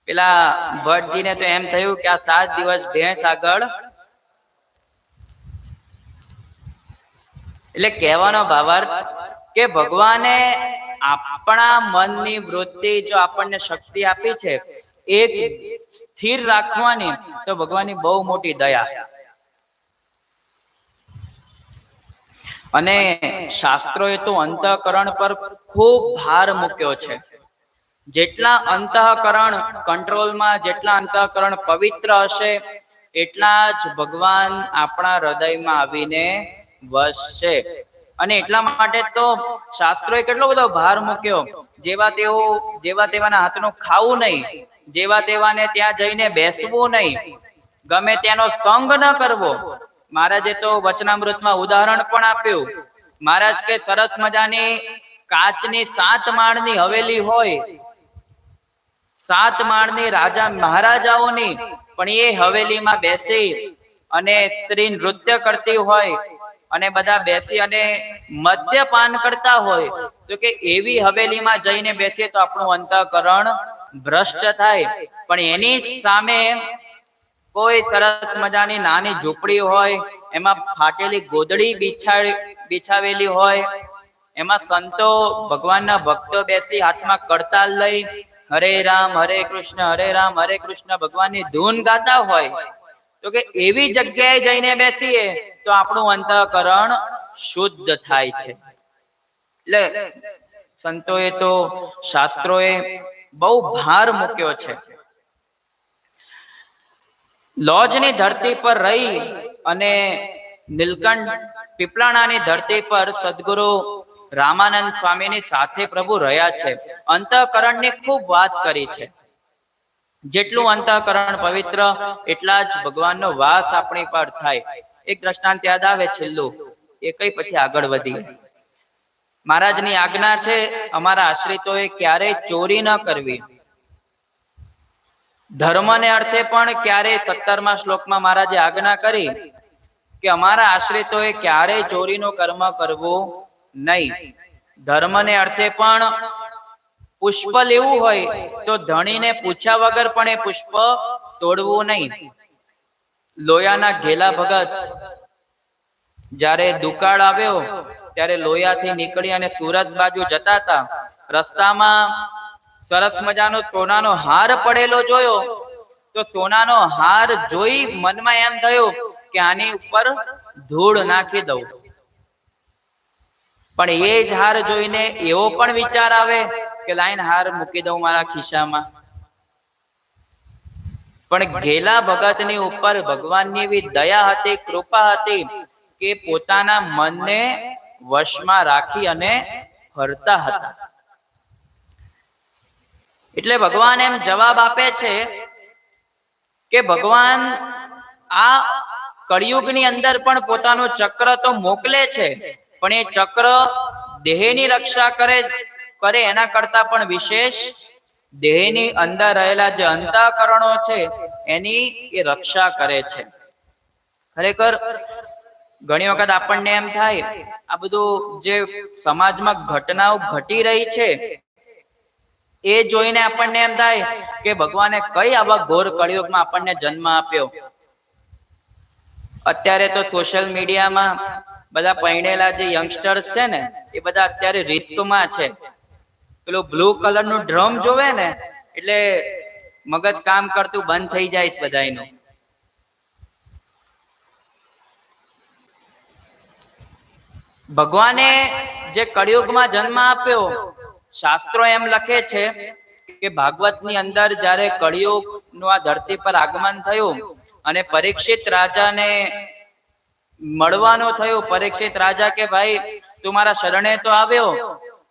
પેલા ભટ્ટજીને તો એમ થયું કે આ 7 દિવસ ભેંસ આગળ. એટલે કહેવાનો ભાવાર્થ કે ભગવાને આપણા મનની વૃત્તિ જો આપણને શક્તિ આપી છે એક સ્થિર રાખવાની, તો ભગવાનની બહુ મોટી દયા. અને શાસ્ત્રોએ તો અંતઃકરણ પર ખૂબ ભાર મૂક્યો છે. જેટલા અંતઃકરણ કંટ્રોલમાં, જેટલા અંતઃકરણ પવિત્ર હશે, એટલા જ ભગવાન આપણા હૃદયમાં આવીને વસશે. અને એટલા માટે તો શાસ્ત્રોએ કેટલો બધો ભાર મૂક્યો, જેવા તેવાના હાથનું ખાવું નહીં, જેવા તેવાને ત્યાં જઈને બેસવું નહીં, ગમે તેનો સંગ ન કરવો. મહારાજે તો વચનામૃતમાં ઉદાહરણ પણ આપ્યું. મહારાજ કે સરસ મજાની કાચની 7 માળની હવેલી હોય, 7 માળની રાજા મહારાજાઓની, પણ એ હવેલીમાં બેસી અને સ્ત્રી નૃત્ય કરતી હોય, અને બધા બેસી અને મદ્યપાન કરતા હોય, તો કે એવી હવેલીમાં જઈને બેસીએ તો આપણું અંતઃકરણ ભ્રષ્ટ થાય. પણ એની સામે કોઈ સરસ મજાની નાની ઝૂંપડી હોય, એમાં ફાટેલી ગોદડી બિછાવેલી હોય, એમાં સંતો ભગવાનના ભક્તો બેસી હાથમાં કરતાલ લઈ હરે રામ હરે કૃષ્ણ ભગવાનની ધૂન ગાતા હોય, તો કે એવી જગ્યાએ જઈને બેસીએ તો આપણું અંતઃકરણ શુદ્ધ થાય છે. એટલે સંતોએ તો, શાસ્ત્રોએ બહુ ભાર મૂક્યો છે. લોજની ધરતી પર રહી અને નીલકંઠ પીપળાણાની ધરતી પર સદગુરુ રામાનંદ સ્વામીની સાથે પ્રભુ રહ્યા છે. અંતઃકરણની ખૂબ વાત કરી છે. જેટલું અંતઃકરણ પવિત્ર, એટલા જ ભગવાનનો વાસ આપણી પર થાય. એક દ્રષ્ટાંત યાદ આવે છેલ્લું, એ કઈ પછી આગળ વધી. મહારાજની આજ્ઞા છે અમારા આશ્રિતોએ ક્યારેય ચોરી ન કરવી. ધર્મને અર્થે પણ ક્યારેય 17મા શ્લોકમાં મહારાજે આજ્ઞા કરી કે અમારા આશ્રિતોએ ક્યારેય ચોરીનું કર્મ કરવું નહીં. ધર્મને અર્થે પણ પુષ્પ લેવું હોય તો ધણીને પૂછ્યા વગર પણ એ પુષ્પ તોડવું નહીં. લોયાના ઘેલા ભગત જ્યારે દુકાળ આવ્યો ત્યારે લોયાથી નીકળી અને સુરત બાજુ જતા હતા. રસ્તામાં સરસ મજાનો સોનાનો હાર પડેલો જોયો તો સોનાનો હાર જોઈ મનમાં એમ થયું કે આની ઉપર ધૂળ નાખી દઉં. પણ એ જ હાર જોઈને એવો પણ વિચાર આવે કે લાઈન હાર મૂકી દઉં મારા ખિસ્સામાં. પણ ઘેલા ભગતની ઉપર ભગવાનની એવી દયા હતી, કૃપા હતી કે પોતાના મનને વશમાં રાખી અને ફરતા હતા. એટલે ભગવાન એમ જવાબ આપે છે કે ભગવાન આ કળિયુગની અંદર પણ પોતાનું ચક્ર તો મોકલે છે, પણ એ ચક્ર દેહની રક્ષા કરે એના કરતા પણ વિશેષ દેહની અંદર રહેલા જે અંતઃકરણો છે એની એ રક્ષા કરે છે. ખરેખર ઘણી વખત આપણને એમ થાય આ બધું જે સમાજમાં ઘટનાઓ ઘટી રહી છે એ જોઈને આપણને એમ થાય કે ભગવાને કઈ આવા ઘોર કળિયુગમાં આપણને જન્મ આપ્યો. અત્યારે તો સોશિયલ મીડિયામાં બધા પૈણેલા જે યંગસ્ટર્સ છે ને એ બધા અત્યારે રિસ્કમાં છે. પેલું બ્લુ કલરનું ડ્રમ જોવે ને એટલે મગજ કામ કરતું બંધ થઈ જાય છે બધાયનું. ભગવાને જે કળિયુગમાં જન્મ આપ્યો, શાસ્ત્રો એમ લખે છે કે ભાગવતની અંદર જ્યારે કળિયુગનું આ ધરતી પર આગમન થયું અને પરીક્ષિત રાજાને મળવાનું થયું. પરીક્ષિત રાજા કે ભાઈ તું મારા શરણે તો આવ્યો,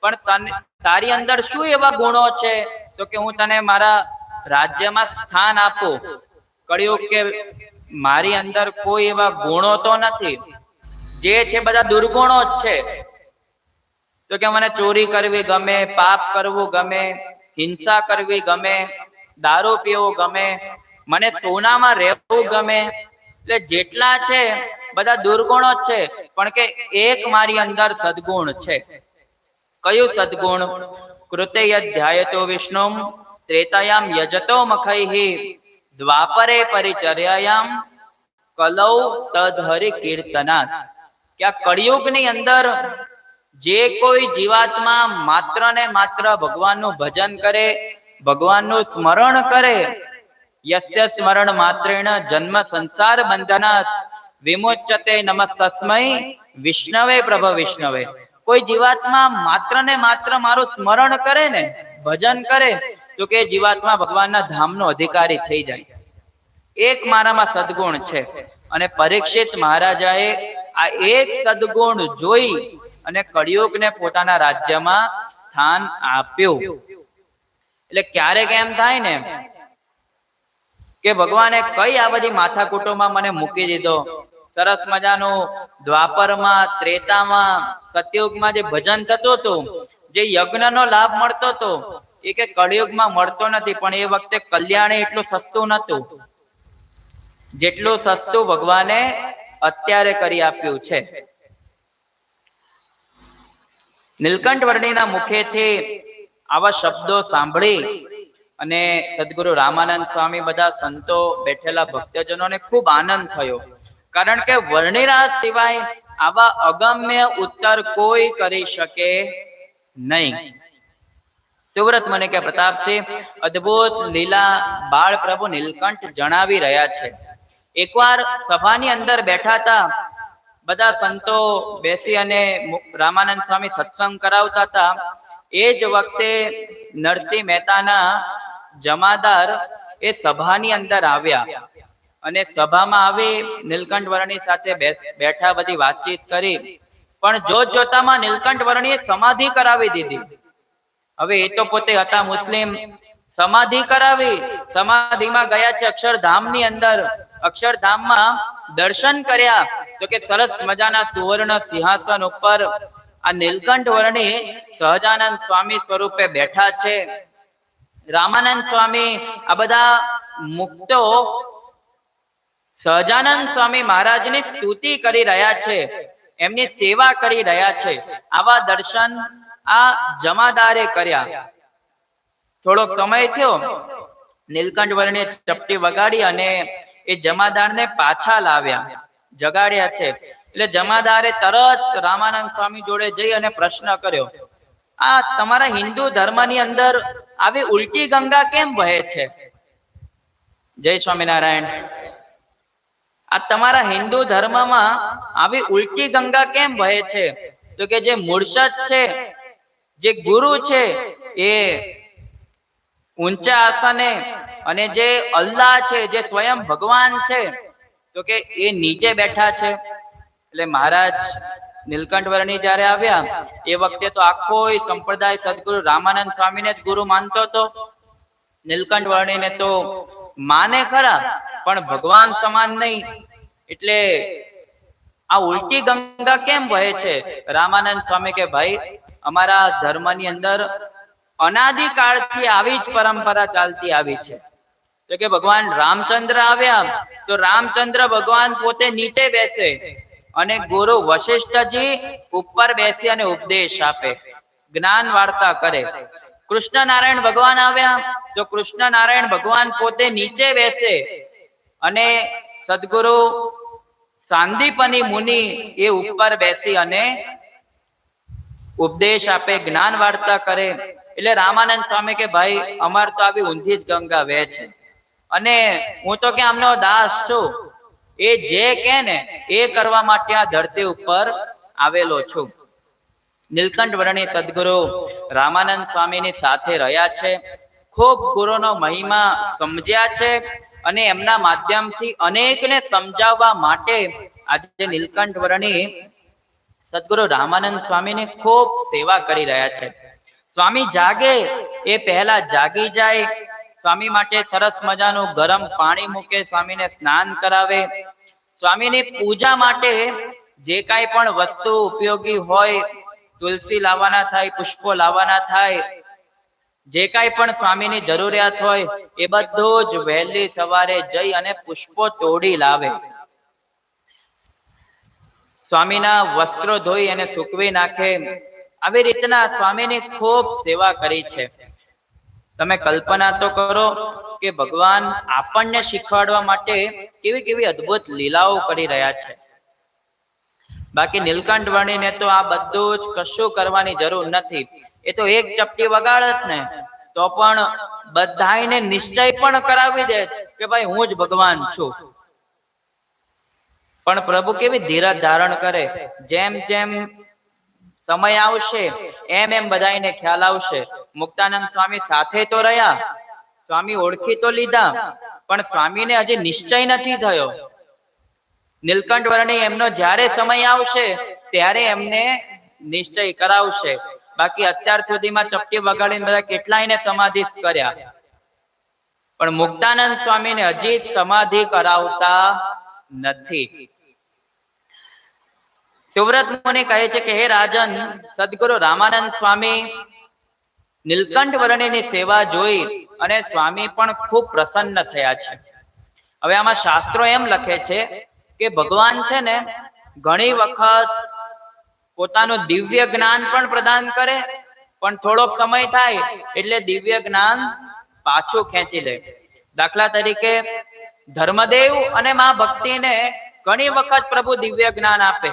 પણ તારી અંદર શું એવા ગુણો છે તો કે હું તને મારા રાજ્યમાં સ્થાન આપું. કળિયુગ કે મારી અંદર કોઈ એવા ગુણો તો નથી, જે છે બધા દુર્ગુણો જ છે. તો કે મને ચોરી કરવી ગમે, પાપ કરવું ગમે, હિંસા કરવી ગમે, દારૂ પીવો ગમે, મને સોનામાં રહેવું ગમે. એટલે જેટલા છે બધા દુર્ગુણો જ છે, પણ કે એક મારી અંદર સદગુણ છે. કયું સદગુણ? કૃતે યધ્યાયતો વિષ્ણુમ ત્રેતાયામ યજતો મખૈહિ દ્વાપરે પરિચર્યાયામ કલૌ તદ્હરિ કીર્તનાત. કે આ કળિયુગની અંદર જે કોઈ જીવાત્મા માત્ર ને માત્ર ભગવાનનું ભજન કરે, ભગવાનનું સ્મરણ કરે, યસ્ય સ્મરણ માત્રેણ જન્મ સંસાર બંધનાત વિમોચ્યતે નમસ્તસ્મૈ વિષ્ણવે પ્રભ વિષ્ણવે. કોઈ જીવાત્મા માત્ર ને માત્ર મારું સ્મરણ કરે ને, ભજન કરે, તો કે જીવાત્મા ભગવાનના ધામનો અધિકારી થઈ જાય. એક મારામાં સદગુણ છે. અને પરીક્ષિત મહારાજાએ આ એક સદગુણ જોઈ અને કળિયુગને પોતાના રાજ્યમાં સ્થાન આપ્યું. એટલે ક્યારેક એમ થાય ને કે ભગવાને કઈ આ બધી માથાકૂટોમાં મને મૂકી દીધો. સરસ મજાનું દ્વાપરમાં, ત્રેતામાં, સતયુગમાં જે ભજન થતું હતું, જે યજ્ઞનો લાભ મળતો હતો, એ કે કળિયુગમાં મળતો નથી. પણ એ વખતે કલ્યાણ એટલું સસ્તું નતું જેટલું સસ્તું ભગવાને અત્યારે કરી આપ્યું છે. નીલકંઠ વર્ણીના મુખેથી આવા શબ્દો સાંભળી અને સદગુરુ રામાનંદ સ્વામી, બધા સંતો, બેઠેલા ભક્તજનોને ખૂબ આનંદ થયો. કારણ કે વર્ણિરાજ સિવાય આવા અગમ્ય ઉત્તર કોઈ કરી શકે નહીં. સુવ્રત મને કે પ્રતાપસિંહ અદ્ભુત લીલા બાળ પ્રભુ નીલકંઠ જણાવી રહ્યા છે. એકવાર સભાની અંદર બેઠા હતા, બધા સંતો બેસી અને રામાનંદ સ્વામી સત્સંગ કરાવતા હતા. એ જ વખતે નરસિંહ મહેતાના જમાદાર એ સભાની અંદર આવ્યા અને સભામાં આવી નીલકંઠ વર્ણી સાથે બેઠા, બધી વાતચીત કરી. પણ જોત જોતામાં નીલકંઠ વર્ણીએ સમાધિ કરાવી દીધી. હવે એ તો પોતે હતા મુસ્લિમ, સમાધિ કરાવી. સમાધિમાં ગયા છે અક્ષરધામની અંદર. અક્ષરધામમાં દર્શન કર્યા તો કે સરસ મજાના સુવર્ણ સિંહાસન ઉપર આ નીલકંઠ વર્ણી સહજાનંદ સ્વામી સ્વરૂપે બેઠા છે. રામાનંદ સ્વામી આ બધા મુક્તો સહજાનંદ સ્વામી મહારાજની સ્તુતિ કરી રહ્યા છે, એમની સેવા કરી રહ્યા છે. આવા દર્શન આ જમાદારે કર્યા. થોડોક સમય થયો, નીલકંઠ વર્ણીએ ચપટી વગાડી અને એ જમાદારને પાછા લાવ્યા, જગાડ્યા છે. એટલે જમાદારે તરત રામાનંદ સ્વામી જોડે જઈ અને પ્રશ્ન કર્યો, આ તમારા હિન્દુ ધર્મની અંદર આવી ઉલટી ગંગા કેમ વહે છે? જય સ્વામિનારાયણ. આ તમારા હિન્દુ ધર્મમાં આવી ઉલટી ગંગા કેમ વહે છે? તો કે જે મૂળષદ છે, જે ગુરુ છે, એ ઊંચા આસને, અને જે અલ્લાહ છે, જે સ્વયં ભગવાન છે, તો કે એ નીચે બેઠા છે. એટલે મહારાજ નીલકંઠ વર્ણી જયારે આવ્યા એ વખતે તો આખો સંપ્રદાય સદગુરુ રામાનંદ સ્વામીને જ ગુરુ માનતો હતો. નીલકંઠ વર્ણીને તો માને ખરા, પણ ભગવાન સમાન નહીં. એટલે આ ઉલટી ગંગા કેમ વહે છે? રામાનંદ સ્વામી કે ભાઈ, અમારા ધર્મની અંદર અનાદિકાળથી આવી જ પરંપરા ચાલતી આવી છે. તો કે ભગવાન રામચંદ્ર આવ્યા તો રામચંદ્ર ભગવાન પોતે નીચે બેસે અને ગુરુ વશિષ્ઠજી ઉપર બેસી અને ઉપદેશ આપે, જ્ઞાન વાર્તા કરે. કૃષ્ણ નારાયણ ભગવાન આવ્યા તો કૃષ્ણ નારાયણ ભગવાન પોતે નીચે બેસે અને સદગુરુ સાંદીપની મુનિ એ ઉપર બેસી અને ઉપદેશ આપે, જ્ઞાન વાર્તા કરે. એટલે રામાનંદ સ્વામી કે ભાઈ, અમાર તો આવી ઊંધી જ ગંગા વહે છે, અને હું તો કે આમનો દાસ છું. એ જે કે ને એ કરવા માટે આ ધરતી ઉપર આવેલો છું. નીલકંઠ વર્ણી સદગુરુ રામાનંદ સ્વામીની સાથે રહ્યા છે, ખૂબ ગુરુનો મહિમા સમજ્યા છે, અને એમના માધ્યમથી અનેકને સમજાવવા માટે આજે નીલકંઠ વર્ણી સદગુરુ રામાનંદ સ્વામીની ખૂબ સેવા કરી રહ્યા છે. સ્વામી જાગે એ પહેલા જાગી જાય, સ્વામી માટે સરસ મજાનું ગરમ પાણી મૂકે, સ્વામીને સ્નાન કરાવે. સ્વામીની પૂજા માટે જે કાંઈ પણ વસ્તુ ઉપયોગી હોય, તુલસી લાવવાના થાય, પુષ્પો લાવવાના થાય, જે કાંઈ પણ સ્વામીની જરૂરિયાત હોય એ બધું જ વહેલી સવારે જઈ અને પુષ્પો તોડી લાવે. સ્વામીના વસ્ત્રો ધોઈ અને સૂકવી નાખે. આવી રીતના સ્વામીની ખૂબ સેવા કરી છે. તમે કલ્પના તો કરો કે ભગવાન આપણને શીખવાડવા માટે કેવી કેવી અદ્ભુત લીલાઓ કરી રહ્યા છે. બાકી નીલકંઠ વર્ણીને તો આ બધું જ કશું કરવાની જરૂર નથી. એ તો એક ચપટી વગાડત ને તો પણ બધાને નિશ્ચય પણ કરાવી દે કે ભાઈ હું જ ભગવાન છું. પણ પ્રભુ કેવી ધીરજ ધારણ કરે, જેમ જેમ સમય આવશે એમ એમ બધાને ખ્યાલ આવશે. મુક્તાનંદ સ્વામી સાથે તો રહ્યા, સ્વામી ઓળખી તો લીધા, પણ સ્વામીને હજી નિશ્ચય નથી થયો. નીલકંઠ વર્ણી એમનો જ્યારે સમય આવશે ત્યારે એમને નિશ્ચય કરાવશે. બાકી અત્યાર સુધીમાં ચપટી વગાડીને બધા કેટલાયને સમાધિ કર્યા, પણ મુક્તાનંદ સ્વામીને હજી સમાધિ કરાવતા નથી. સુવ્રત મુનિ કહે છે કે હે રાજન, સદગુરુ રામાનંદ સ્વામી નીલકંઠ વર્ણીની સેવા જોઈ અને સ્વામી પણ ખૂબ પ્રસન્ન થયા છે. હવે આમાં શાસ્ત્રો એમ લખે છે કે ભગવાન છે ને ઘણી વખત પોતાનું દિવ્ય જ્ઞાન પણ પ્રદાન કરે, પણ થોડોક સમય થાય એટલે દિવ્ય જ્ઞાન પાછું ખેંચી લે. દાખલા તરીકે ધર્મદેવ અને મા ભક્તિને ઘણી વખત પ્રભુ દિવ્ય જ્ઞાન આપે.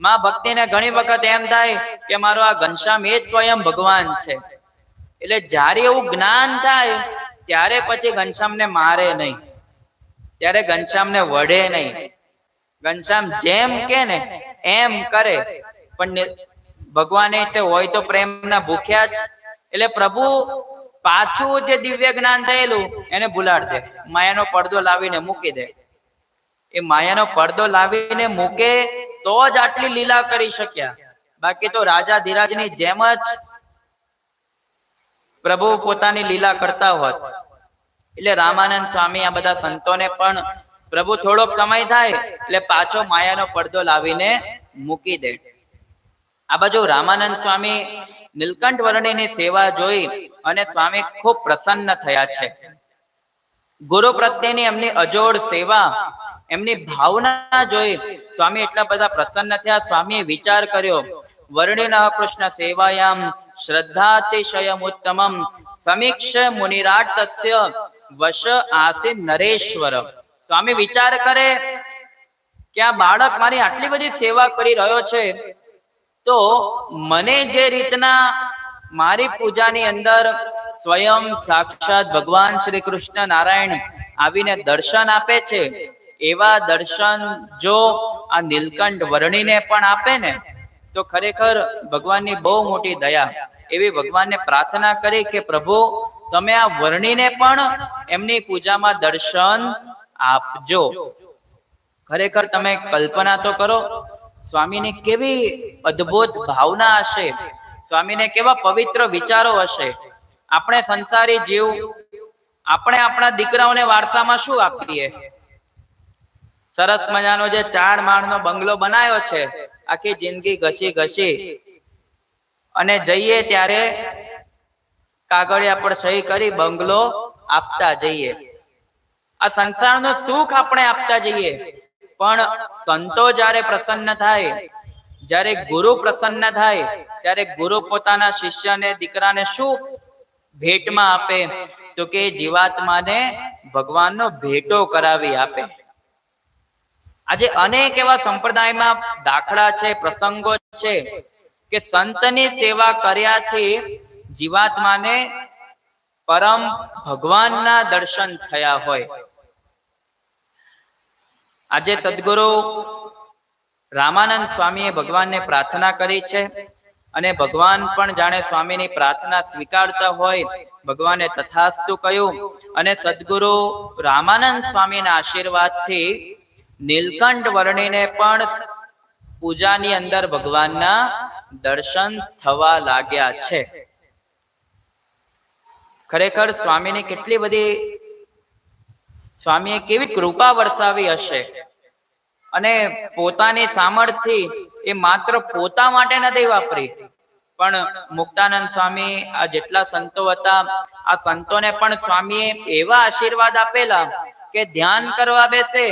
મા ભક્તિને ઘણી વખત એમ થાય કે મારો આ ઘનશ્યામ એ જ સ્વયં ભગવાન છે. એટલે જ્યારે એવું જ્ઞાન થાય ત્યારે પછી ઘનશ્યામને મારે નહીં, ત્યારે ઘનશ્યામને વઢે નહીં. ઘનશ્યામ જેમ કે ને એમ કરે. પણ ભગવાને તે હોય તો પ્રેમના ભૂખ્યા જ. એટલે પ્રભુ પાછું જે દિવ્ય જ્ઞાન થયેલું એને ભૂલાડ દે, માયાનો પડદો લાવીને મૂકી દે. એ માયાનો પડદો લાવીને મૂકે તો જ આટલી લીલા કરી શક્યા. બાકી તો રાજા ધીરાજની જેમ જ પ્રભુ પોતાની લીલા કરતા હોત. એટલે રામાનંદ સ્વામી આ બધા સંતોને પણ પ્રભુ થોડોક સમય થાય એટલે પાછો માયાનો પડદો લાવીને મૂકી દે. આ બાજુ રામાનંદ સ્વામી નીલકંઠ વર્ણીની સેવા જોઈ અને સ્વામી ખૂબ પ્રસન્ન થયા છે. ગુરુ પ્રત્યેની એમની અજોડ સેવા, એમની ભાવના જોઈ સ્વામી એટલા બધા પ્રસન્ન થયા. સ્વામીએ વિચાર કર્યો, વર્ણિન કૃષ્ણ સેવાયામ શ્રદ્ધાતિશયમ ઉત્તમમ સમીક્ષ મુનિરાટ તસ્ય વશ આસી નરેશ્વર. સ્વામી વિચાર કરે કે આ બાળક મારી આટલી બધી સેવા કરી રહ્યો છે, તો મને જે રીતના મારી પૂજાની અંદર સ્વયં સાક્ષાત ભગવાન શ્રી કૃષ્ણ નારાયણ આવીને દર્શન આપે છે, એવા દર્શન જો આ નીલકંઠ વર્ણીને પણ આપે ને, તો ખરેખર ભગવાનની બહુ મોટી દયા. એવી ભગવાનને પ્રાર્થના કરી કે પ્રભુ તમે આ વર્ણીને પણ એમની પૂજામાં દર્શન આપજો. ખરેખર તમે કલ્પના તો કરો, સ્વામીની કેવી અદ્ભુત ભાવના હશે, સ્વામીને કેવા પવિત્ર વિચારો હશે. આપણે સંસારી જીવ, આપણે આપણા દીકરાઓને વારસામાં શું આપીએ? સરસ મજાનો જે 4 માળનો બંગલો બનાવ્યો છે, આખી જિંદગી ઘસી ઘસી અને જઈએ ત્યારે કાગળિયા પર સહી કરી બંગલો આપતા જઈએ. આ સંસારનું સુખ આપણે આપતા જઈએ, પણ સંતો જ્યારે પ્રસન્ન થાય, જ્યારે ગુરુ પ્રસન્ન થાય, ત્યારે ગુરુ પોતાના શિષ્યને દીકરાને શું ભેટમાં આપે? તો કે જીવાત્માને ભગવાનનો ભેટો કરાવી આપે. આજે અનેક એવા સંપ્રદાયમાં દાખલા છે, પ્રસંગો છે કે સંતની સેવા કર્યાથી જીવાત્માને પરમ ભગવાનના દર્શન થયા હોય. આજે સદગુરુ રામાનંદ સ્વામીએ ભગવાનને પ્રાર્થના કરી છે, અને ભગવાન પણ જાણે સ્વામીની પ્રાર્થના સ્વીકારતા હોય, ભગવાને તથાસ્તુ કહ્યું, અને સદગુરુ રામાનંદ સ્વામીના આશીર્વાદથી નીલકંઠ વર્ણીને પણ પૂજાની અંદર ભગવાનના દર્શન થવા લાગ્યા છે. ખરેખર સ્વામીની કેટલી બધી, સ્વામીએ કેવી કૃપા વરસાવી હશે. અને પોતાની સામર્થ્યથી એ માત્ર પોતા માટે નથી વાપરી, પણ મુક્તાનંદ સ્વામી આ જેટલા સંતો હતા, આ સંતોને પણ સ્વામીએ એવા આશીર્વાદ આપેલા કે ધ્યાન કરવા બેસે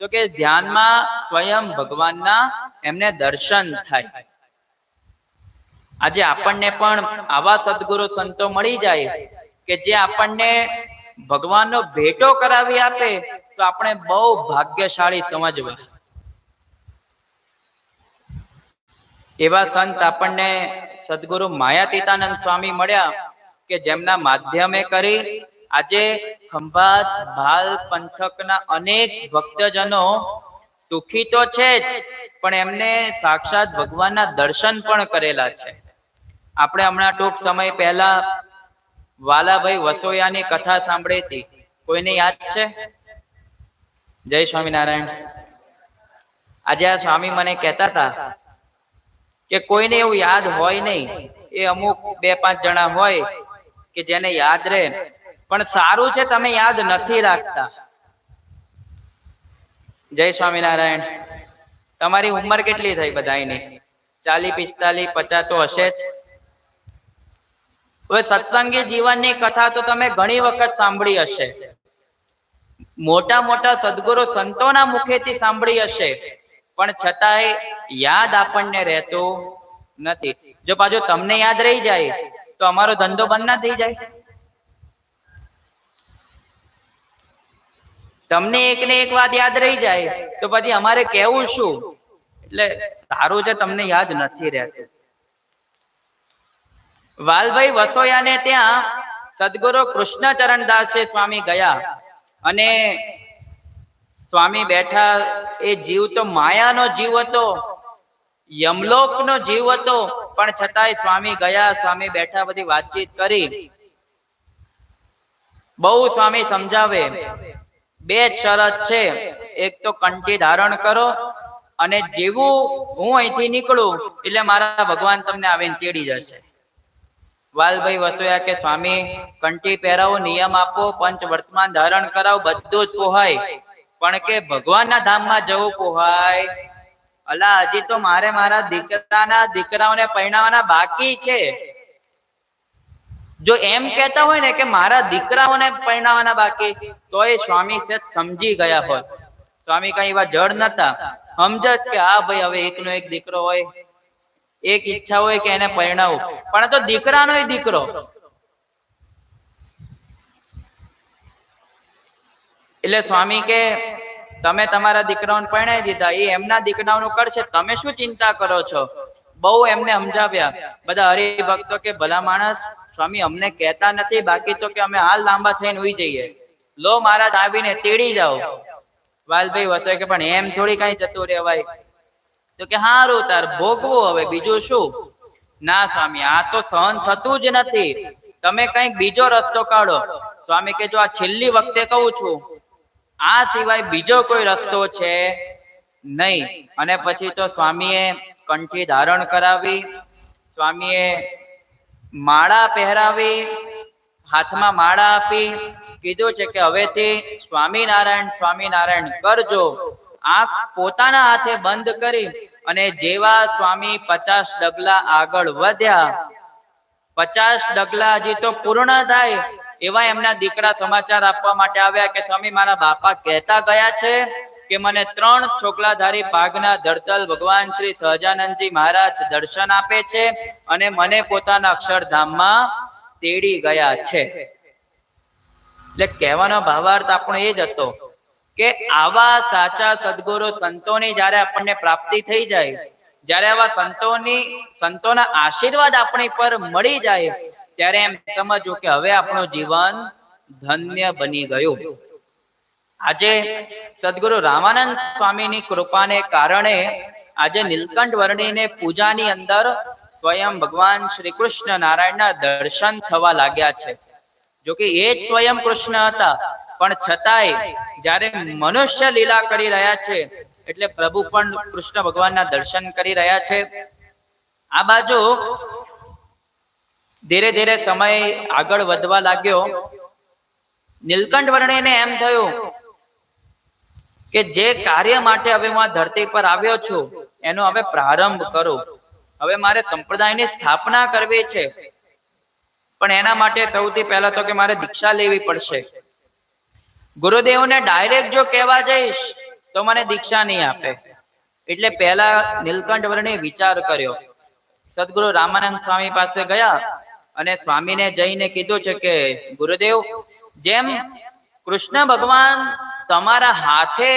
તો કે ધ્યાનમાં સ્વયં ભગવાનના એમને દર્શન થાય. આજે આપણને પણ આવા સદગુરુ સંતો મળી જાય કે જે આપણને ભગવાનનો ભેટો કરાવી આપે, તો આપણે બહુ ભાગ્યશાળી સમજવા. એવા સંત આપણને સદગુરુ માયાતીતાનંદ સ્વામી મળ્યા કે જેમના માધ્યમે કરી આજે ખંભાત ભાલ પંથકના અનેક ભક્તજનો સુખી તો છે જ, પણ એમને સાક્ષાત ભગવાનના દર્શન પણ કરેલા છે. આપણે હમણાં ટૂંક સમય પહેલા વાલાભાઈ વસોયાની કથા સાંભળી હતી. કોઈને યાદ છે? જય સ્વામિનારાયણ. આજે આ સ્વામી મને કહેતા હતા કે કોઈને એવું યાદ હોય નહીં, એ અમુક 2-5 જણા હોય કે જેને યાદ રહે, પણ સારું છે તમે યાદ નથી રાખતા. જય સ્વામિનારાયણ. તમારી ઉંમર કેટલી થઈ બધાની? 40, 45, 50 તો હશે જ. હવે સત્સંગી જીવનની કથા તો તમે ઘણી વખત સાંભળી હશે, મોટા મોટા સદગુરુ સંતોના મુખેથી સાંભળી હશે, પણ છતાંય યાદ આપણને રહેતું નથી. જો પાછું તમને યાદ રહી જાય તો અમારો ધંધો બંધ ના થઈ જાય? તમને એકને એક વાત યાદ રહી જાય તો પછી અમારે કહેવું શું? એટલે સારું છે તમને યાદ નથી રહેતું. વાલભાઈ વસોયાને ત્યાં સદગુરુ કૃષ્ણચરણદાસ સ્વામી ગયા, અને સ્વામી બેઠા. એ જીવ તો માયાનો જીવ હતો, યમલોકનો જીવ હતો, પણ છતાંય સ્વામી ગયા, સ્વામી બેઠા, બધી વાતચીત કરી. બહુ સ્વામી સમજાવે, 2 શરત છે. એક તો કંઠી ધારણ કરો, અને જેવું હું અહીંથી નીકળું એટલે મારા ભગવાન તમને આવીને તેડી જશે. વાલભાઈ વસોયા કે સ્વામી કંઠી પહેરાવો, નિયમ આપો, પંચ વર્તમાન ધારણ કરાવો, બધું જ પોહાય, પણ કે ભગવાનના ધામમાં જવું પોહાય? અલા હજી તો મારે મારા દીકરાઓને પરણાવવાના બાકી છે. જો એમ કહેતા હોય ને કે મારા દીકરાઓને પરણાવવાના બાકી, તો એ સ્વામી છે સમજી ગયા હોય. સ્વામી કઈ એવા જડ નતા, સમજ કે હા ભાઈ હવે એકનો એક દીકરો હોય, એક ઈચ્છા હોય કે એને પરણાવું, પણ તો દીકરાનો દીકરો. એટલે સ્વામી કે તમે તમારા દીકરાઓને પરણાવી દીધા, એ એમના દીકરાઓનું કરશે, તમે શું ચિંતા કરો છો? બહુ એમને સમજાવ્યા. બધા હરિભક્તો કે ભલા માણસ, સ્વામી અમને કહેતા નથી, બાકી તો કે અમે હાલ લાંબા થઈને ઉઈ જઈએ. લો મહારાજ આવીને તેડી જાઓ. વાલભાઈ વસાય કે પણ એમ થોડી કઈ જતું રહેવાય. તો કે હારું તાર ભોગવું, હવે બીજું શું? ના સ્વામી, આ તો સહન થતું જ નથી, તમે કઈક બીજો રસ્તો કાઢો. સ્વામી કે જો આ છેલ્લી વખતે કહું છું, આ સિવાય બીજો કોઈ રસ્તો છે નહીં. અને પછી તો સ્વામીએ કંઠી ધારણ કરાવી, સ્વામીએ માળા પહેરાવી, હાથમાં માળા આપી, કીધું છે કે હવેથી સ્વામિનારાયણ સ્વામિનારાયણ કરજો. આંખ પોતાના હાથે બંધ કરી અને જેવા સ્વામી 50 ડગલા આગળ વધ્યા, 50 ડગલા હજી તો પૂર્ણ થાય એવા એમના દીકરા સમાચાર આપવા માટે આવ્યા કે સ્વામી મારા બાપા કહેતા ગયા છે કે મને 3 ચોકલાધારી પાઘના ધરતલ ભગવાન શ્રી સહજાનંદજી મહારાજ દર્શન આપે છે અને મને પોતાના અક્ષરધામમાં તેડી ગયા છે. એટલે કહેવાનો ભાવાર્થ આપણો એ જ હતો કે આવા સાચા સદગુરુ સંતોની જ્યારે આપણને પ્રાપ્તિ થઈ જાય, જ્યારે આવા સંતોના આશીર્વાદ આપણી પર મળી જાય, ત્યારે એમ સમજવું કે હવે આપણું જીવન ધન્ય બની ગયું. આજે સદગુરુ રામાનંદ સ્વામીની કૃપાને કારણે આજે નીલકંઠ વર્ણીને પૂજાની અંદર સ્વયં ભગવાન શ્રી કૃષ્ણ નારાયણના દર્શન થવા લાગ્યા છે. જો કે એ જ સ્વયં કૃષ્ણ હતા, પણ છતાંય જ્યારે મનુષ્ય લીલા કરી રહ્યા છે એટલે પ્રભુ પણ કૃષ્ણ ભગવાનના દર્શન કરી રહ્યા છે. આ બાજુ ધીરે ધીરે સમય આગળ વધવા લાગ્યો. નીલકંઠ વર્ણીને એમ થયું કે જે કાર્ય માટે હવે હું આ ધરતી પર આવ્યો છું એનો હવે પ્રારંભ કરું. હવે મારે સંપ્રદાયની સ્થાપના કરવી છે, પણ એના માટે સૌથી પહેલા તો કે મારે દીક્ષા લેવી પડશે. ગુરુદેવને ડાયરેક્ટ જો કહેવા જઈશ તો મને દીક્ષા નહીં આપે. એટલે પહેલા નીલકંઠ વર્ણીએ વિચાર કર્યો. સદગુરુ રામાનંદ સ્વામી પાસે ગયા અને સ્વામીને જઈને કીધું છે કે ગુરુદેવ, જેમ કૃષ્ણ ભગવાન તમારા હાથે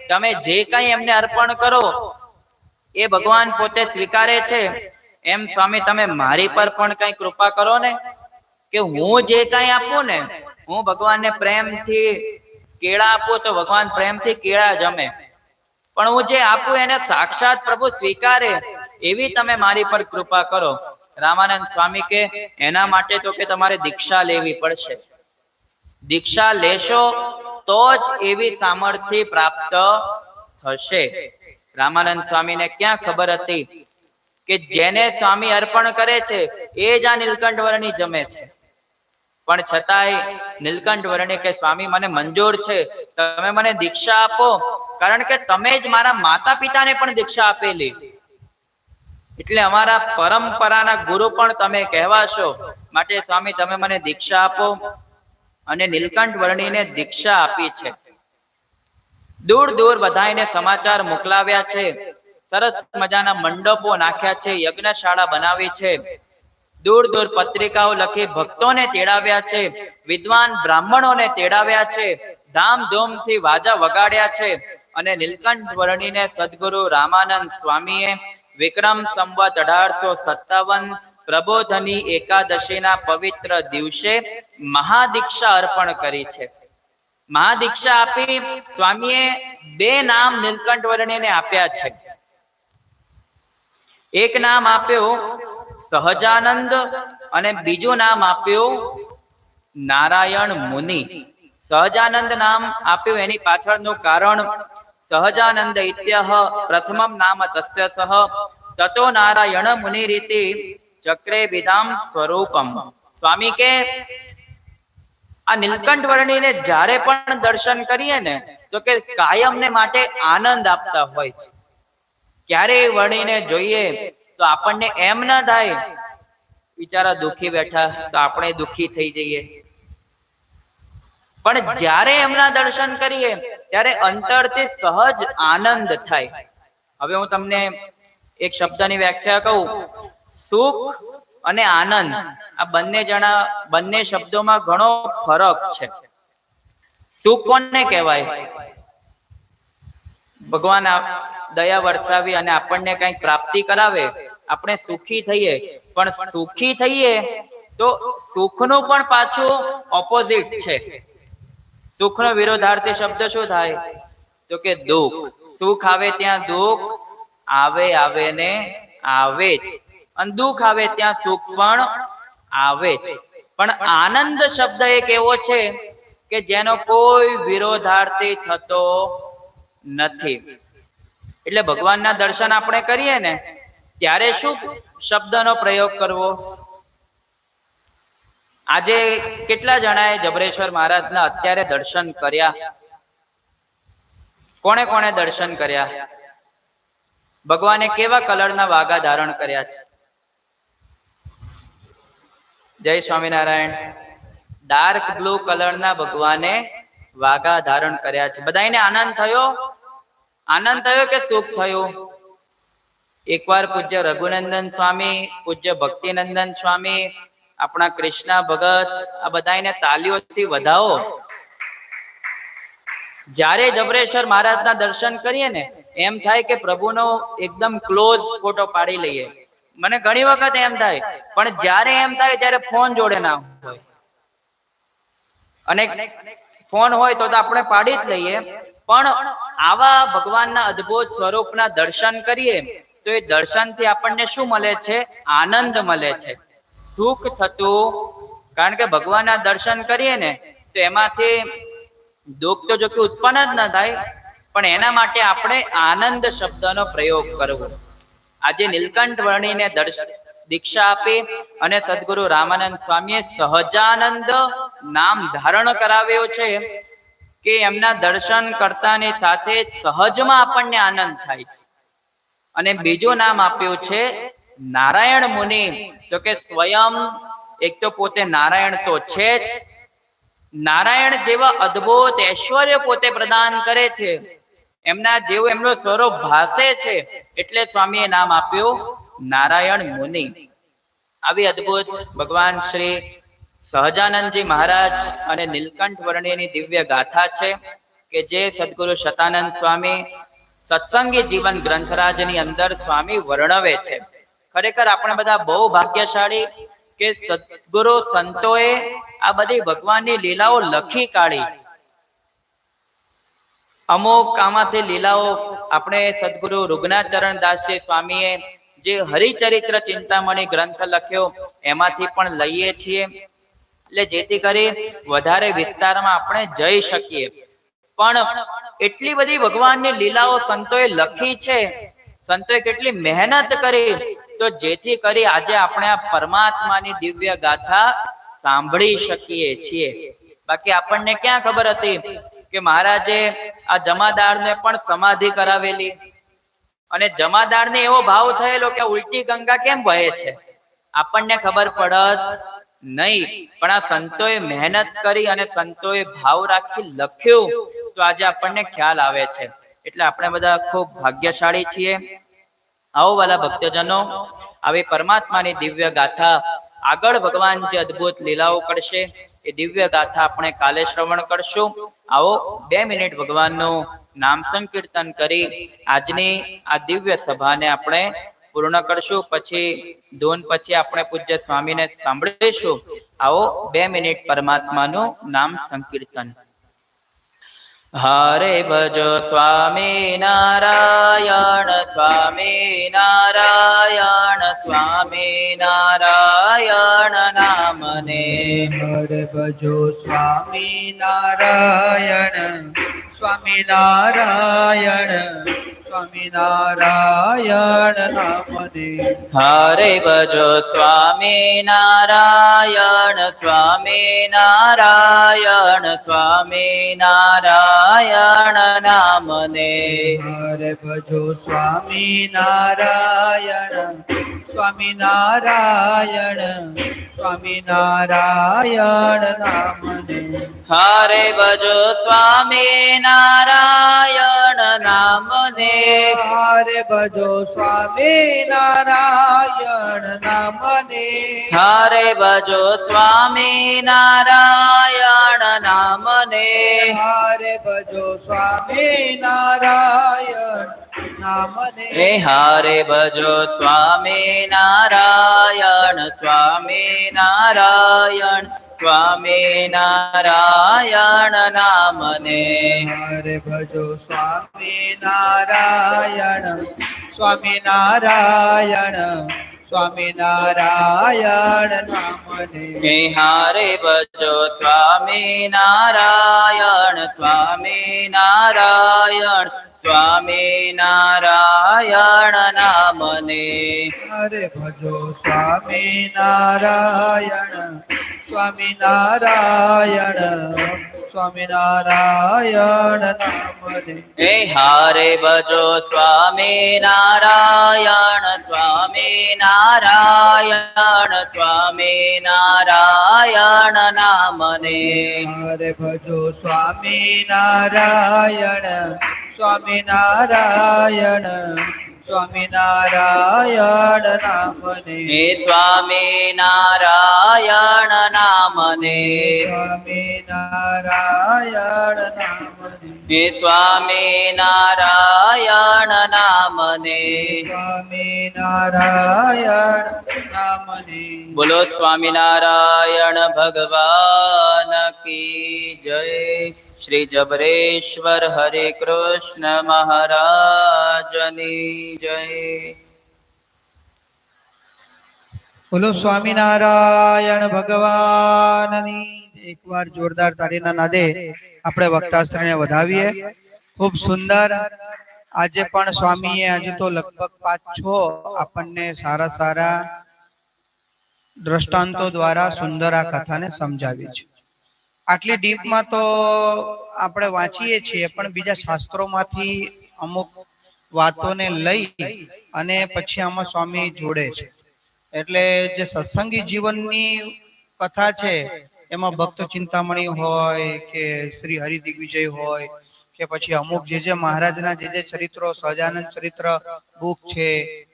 તમે જે કંઈ એમને અર્પણ કરો એ ભગવાન પોતે સ્વીકારે છે, એમ સ્વામી તમે મારી પર પણ કઈ કૃપા કરો ને, કે હું જે કઈ આપું ને, હું ભગવાનને પ્રેમથી કેળા આપું તો ભગવાન પ્રેમથી કેળા જમે, પણ હું જે આપું એને સાક્ષાત પ્રભુ સ્વીકારે એવી તમે મારી પર કૃપા કરો. રામાનંદ સ્વામી કે એના માટે તો કે તમારે દીક્ષા લેવી પડશે. દીક્ષા લેશો તો જ એવી સામર્થ્ય પ્રાપ્ત થશે. રામાનંદ સ્વામીને ક્યાં ખબર હતી કે જેને સ્વામી અર્પણ કરે છે એ જ આ નીલકંઠ વર્ણી જમે છે. પણ છતાંય નીલકંઠ વર્ણી કે સ્વામી મને મંજૂર છે, તમે મને દીક્ષા આપો, કારણ કે તમે જ મારા માતા પિતાને પણ દીક્ષા આપેલી, એટલે અમારા પરંપરાના ગુરુ પણ તમે કહેવાશો, માટે સ્વામી તમે મને દીક્ષા આપો. અને નીલકંઠ વર્ણીને દીક્ષા આપી છે. દૂર દૂર બધાને સમાચાર મોકલાવ્યા છે, સરસ મજાના મંડપો નાખ્યા છે, યજ્ઞશાળા બનાવી છે, દૂર દૂર પત્રિકાઓ લખી ભક્તોને તેડાવ્યા છે, વિદ્વાન બ્રાહ્મણોને તેડાવ્યા છે, ધામધૂમથી વાજા વગાડ્યા છે. અને નીલકંઠ વર્ણીને સદગુરુ રામાનંદ સ્વામીએ વિક્રમ સંવત 1857 પ્રબોધની એકાદશીના પવિત્ર દિવસે મહાદીક્ષા અર્પણ કરી છે. મહાદીક્ષા આપી સ્વામીએ 2 નામ નીલકંઠ વર્ણીને આપ્યા છે. એક નામ આપ્યું સહજાનંદ અને બીજું નામ આપ્યું નારાયણ મુનિ. સહજાનંદ નામ આપ્યું એની પાછળનું કારણ સહજાનંદ ઇત્યહ પ્રથમમ નામ તસ્ય સહ તતો નારાયણ મુનિ રીતિ ચક્રે વિદામ સ્વરૂપમ. સ્વામી કે આ નીલકંઠ વર્ણીને જ્યારે પણ દર્શન કરીએ ને તો કે કાયમને માટે આનંદ આપતા હોય છે. ક્યારેય વર્ણીને જોઈએ તો આપણને એમ ના થાય બિચારા દુખી બેઠા તો આપણે દુખી થઈ જઈએ, પણ જ્યારે એમના દર્શન કરીએ ત્યારે અંતરથી સહજ આનંદ થાય. હવે હું તમને એક શબ્દની વ્યાખ્યા કહું. સુખ અને આનંદ આ બંને શબ્દોમાં ઘણો ફરક છે. સુખ કોને કહેવાય? ભગવાન દયા વરસાવી અને આપણને કંઈક પ્રાપ્તિ કરાવે, આપણે સુખી થઈએ, પણ સુખી થઈએ તો સુખનું પણ પાછું ઓપોઝિટ છે. સુખનો વિરોધાર્થી શબ્દ શું થાય? તો કે દુઃખ. સુખ આવે ત્યાં દુઃખ આવે ને આવે જ, અને દુઃખ આવે ત્યાં સુખ પણ આવે જ. પણ આનંદ શબ્દ એક એવો છે કે જેનો કોઈ વિરોધાર્થી થતો નથી. એટલે ભગવાનના દર્શન આપણે કરીએ ને ત્યારે શું શબ્દનો પ્રયોગ કરવો? આજે કેટલા જણાએ જબરેશ્વર મહારાજના અત્યારે દર્શન કર્યા? કોણે કોણે દર્શન કર્યા? ભગવાને કેવા કલરના વાઘા ધારણ કર્યા છે? જય સ્વામિનારાયણ. ડાર્ક બ્લુ કલરના ભગવાને વાઘા ધારણ કર્યા છે. બધાને આનંદ થયો? આનંદ થયો કે સુખ થયું? એકવાર પૂજ્ય રઘુનંદન સ્વામી, પૂજ્ય ભક્તિનંદન સ્વામી, આપણા કૃષ્ણા ભગત, આ બધાને તાલીઓથી વધાવો. જ્યારે જબરેશ્વર મહારાજના દર્શન કરીએ ને એમ થાય કે પ્રભુનો એકદમ ક્લોઝ ફોટો પાડી લઈએ. મને ઘણી વખત એમ થાય, પણ જ્યારે એમ થાય ત્યારે ફોન જોડે ના હોય, અને ફોન હોય તો આપણે પાડી જ લઈએ. પણ આવા ભગવાનના અદ્ભુત સ્વરૂપના દર્શન કરીએ તો એ દર્શનથી આપણને શું મળે છે? આનંદ મળે છે, સુખ થતું. કારણ કે ભગવાનના દર્શન કરીએ ને તો એમાંથી દુઃખ તો જો કે ઉત્પન્ન જ ન થાય, પણ એના માટે આપણે આનંદ શબ્દનો પ્રયોગ કરવો. આજે નીલકંઠ વર્ણીને દીક્ષા આપી અને સદગુરુ રામાનંદ સ્વામીએ સહજાનંદ નામ ધારણ કરાવ્યો છે કે એમના દર્શન કરતાની સાથે સહજમાં આપણને આનંદ થાય છે. અને બીજું નામ આપ્યું છે નારાયણ મુનિ. તો કે સ્વયં એક તો પોતે નારાયણ તો છે જ, નારાયણ જેવા અદ્ભુત ઐશ્વર્ય પોતે પ્રદાન કરે છે, એમના જેવું એમનું સ્વરૂપ ભાસે છે, એટલે સ્વામીએ નામ આપ્યું નારાયણ મુનિ. આવી અદ્ભુત ભગવાન શ્રી સહજાનંદજી મહારાજ અને નીલકંઠ વર્ણિની દિવ્ય ગાથા છે કે જે સદગુરુ શતાનંદ સ્વામી સત્સંગી જીવન ગ્રંથરાજની અંદર સ્વામી વર્ણવે છે. ખરેખર આપણે બધા બહુ ભાગ્યશાળી કે સદગુરુ સંતોએ આ બધી ભગવાનની લીલાઓ લખી કાઢી. અમુક આમાંથી લીલાઓ આપણે સદગુરુ રૂગનાચરણ દાસજી સ્વામીએ જે હરિચરિત્ર ચિંતામણી ગ્રંથ લખ્યો એમાંથી પણ લઈએ છીએ, એટલે જેથી કરી વધારે વિસ્તારમાં આપણે જઈ શકીએ. પણ એટલી બધી ભગવાનની લીલાઓ સંતોએ લખી છે, સંતોએ કેટલી મહેનત કરી, તો જેથી કરી આજે આપણે આ પરમાત્માની દિવ્ય ગાથા સાંભળી શકીએ છીએ. બાકી આપણને ક્યાં ખબર હતી કે મહારાજે આ જમાદારને પણ સમાધિ કરાવેલી, અને જમાદારને એવો ભાવ થયેલો કે ઉલટી ગંગા કેમ વહે છે, આપણને ખબર પડત નહીં. પણ આ સંતોએ મહેનત કરી અને સંતોએ ભાવ રાખી લખ્યું, તો આજે આપણને ખ્યાલ આવે છે. એટલે આપણે બધા ખૂબ ભાગ્યશાળી છીએ. આવો વાલા ભક્તજનો, આવી પરમાત્માની દિવ્ય ગાથા, આગળ ભગવાન જે અદ્ભુત લીલાઓ કરશે એ દિવ્ય ગાથા આપણે કાલે શ્રવણ કરશું. આવો 2 મિનિટ ભગવાનનું નામ સંકીર્તન કરી આજની આ દિવ્ય સભાને આપણે પૂર્ણ કરશું. પછી ધૂન પછી આપણે પૂજ્ય સ્વામીને સાંભળીશું. આવો 2 મિનિટ પરમાત્માનું નામ સંકીર્તન. હરે ભજો સ્વામી નારાયણ, સ્વામી નારાયણ, સ્વામી નારાયણ નામને. હરે ભજો સ્વામી નારાયણ, સ્વામી નારાયણ, સ્વામી નારાયણ નામને. હરે ભજો સ્વામી નારાયણ, સ્વામી નારાયણ, સ્વામી નારાયણ નામને. હરે ભજો સ્વામી નારાયણ, સ્વામી નારાયણ, સ્વામી નારાયણ નામને. હરે ભજો સ્વામી નારાયણ નામને. હરે ભજો સ્વામી નારાયણ નામને હરે ભજો સ્વામી નારાયણ નામને હરે ભજો સ્વામી નારાયણ નામને હે હરે ભજો સ્વામી નારાયણ સ્વામી નારાયણ સ્વામી નારાયણ નામને હરે ભજો સ્વામી નારાયણ સ્વામી નારાયણ સ્વામી નારાયણ નામને હે હરે ભજો સ્વામી નારાયણ સ્વામી નારાયણ સ્વામી નારાયણ નામને હરે ભજો સ્વામી નારાયણ સ્વામી નારાયણ સ્વામી નારાયણ નામને હે હરે ભજો સ્વામી નારાયણ સ્વામી નારાયણ સ્વામી નારાયણ નામને હરે ભજો સ્વામી નારાયણ સ્વામી નારાયણ સ્વામી નારાયણ નામને હે સ્વામી નારાયણ નામને સ્વામી નારાયણ નામને હે સ્વામી નારાયણ નામને સ્વામી નારાયણ નામને બોલો સ્વામિનારાયણ ભગવાન કી જય શ્રી જબરેશ્વર હરે કૃષ્ણ મહારાજની જય બોલો સ્વામિનારાયણ ભગવાનની એકવાર જોરદાર તાળીના નાદે આપણે વક્તાશ્રીને વધાવીએ. ખૂબ સુંદર. આજે પણ સ્વામીએ આજે તો લગભગ 5-6 આપણને સારા સારા દ્રષ્ટાંતો દ્વારા સુંદર આ કથાને સમજાવી છે. આટલી ડીપમાં તો આપણે વાંચીએ છીએ, પણ બીજા શાસ્ત્રોમાંથી અમુક વાતોને લઈ અને પછી આમાં સ્વામી જોડે છે. એટલે જે સત્સંગી જીવનની કથા છે એમાં ભક્ત ચિંતામણી હોય કે શ્રી હરિ દિગ્વિજય હોય કે પછી અમુક જે મહારાજના જે ચરિત્રો, સહજાનંદ ચરિત્ર બુક છે,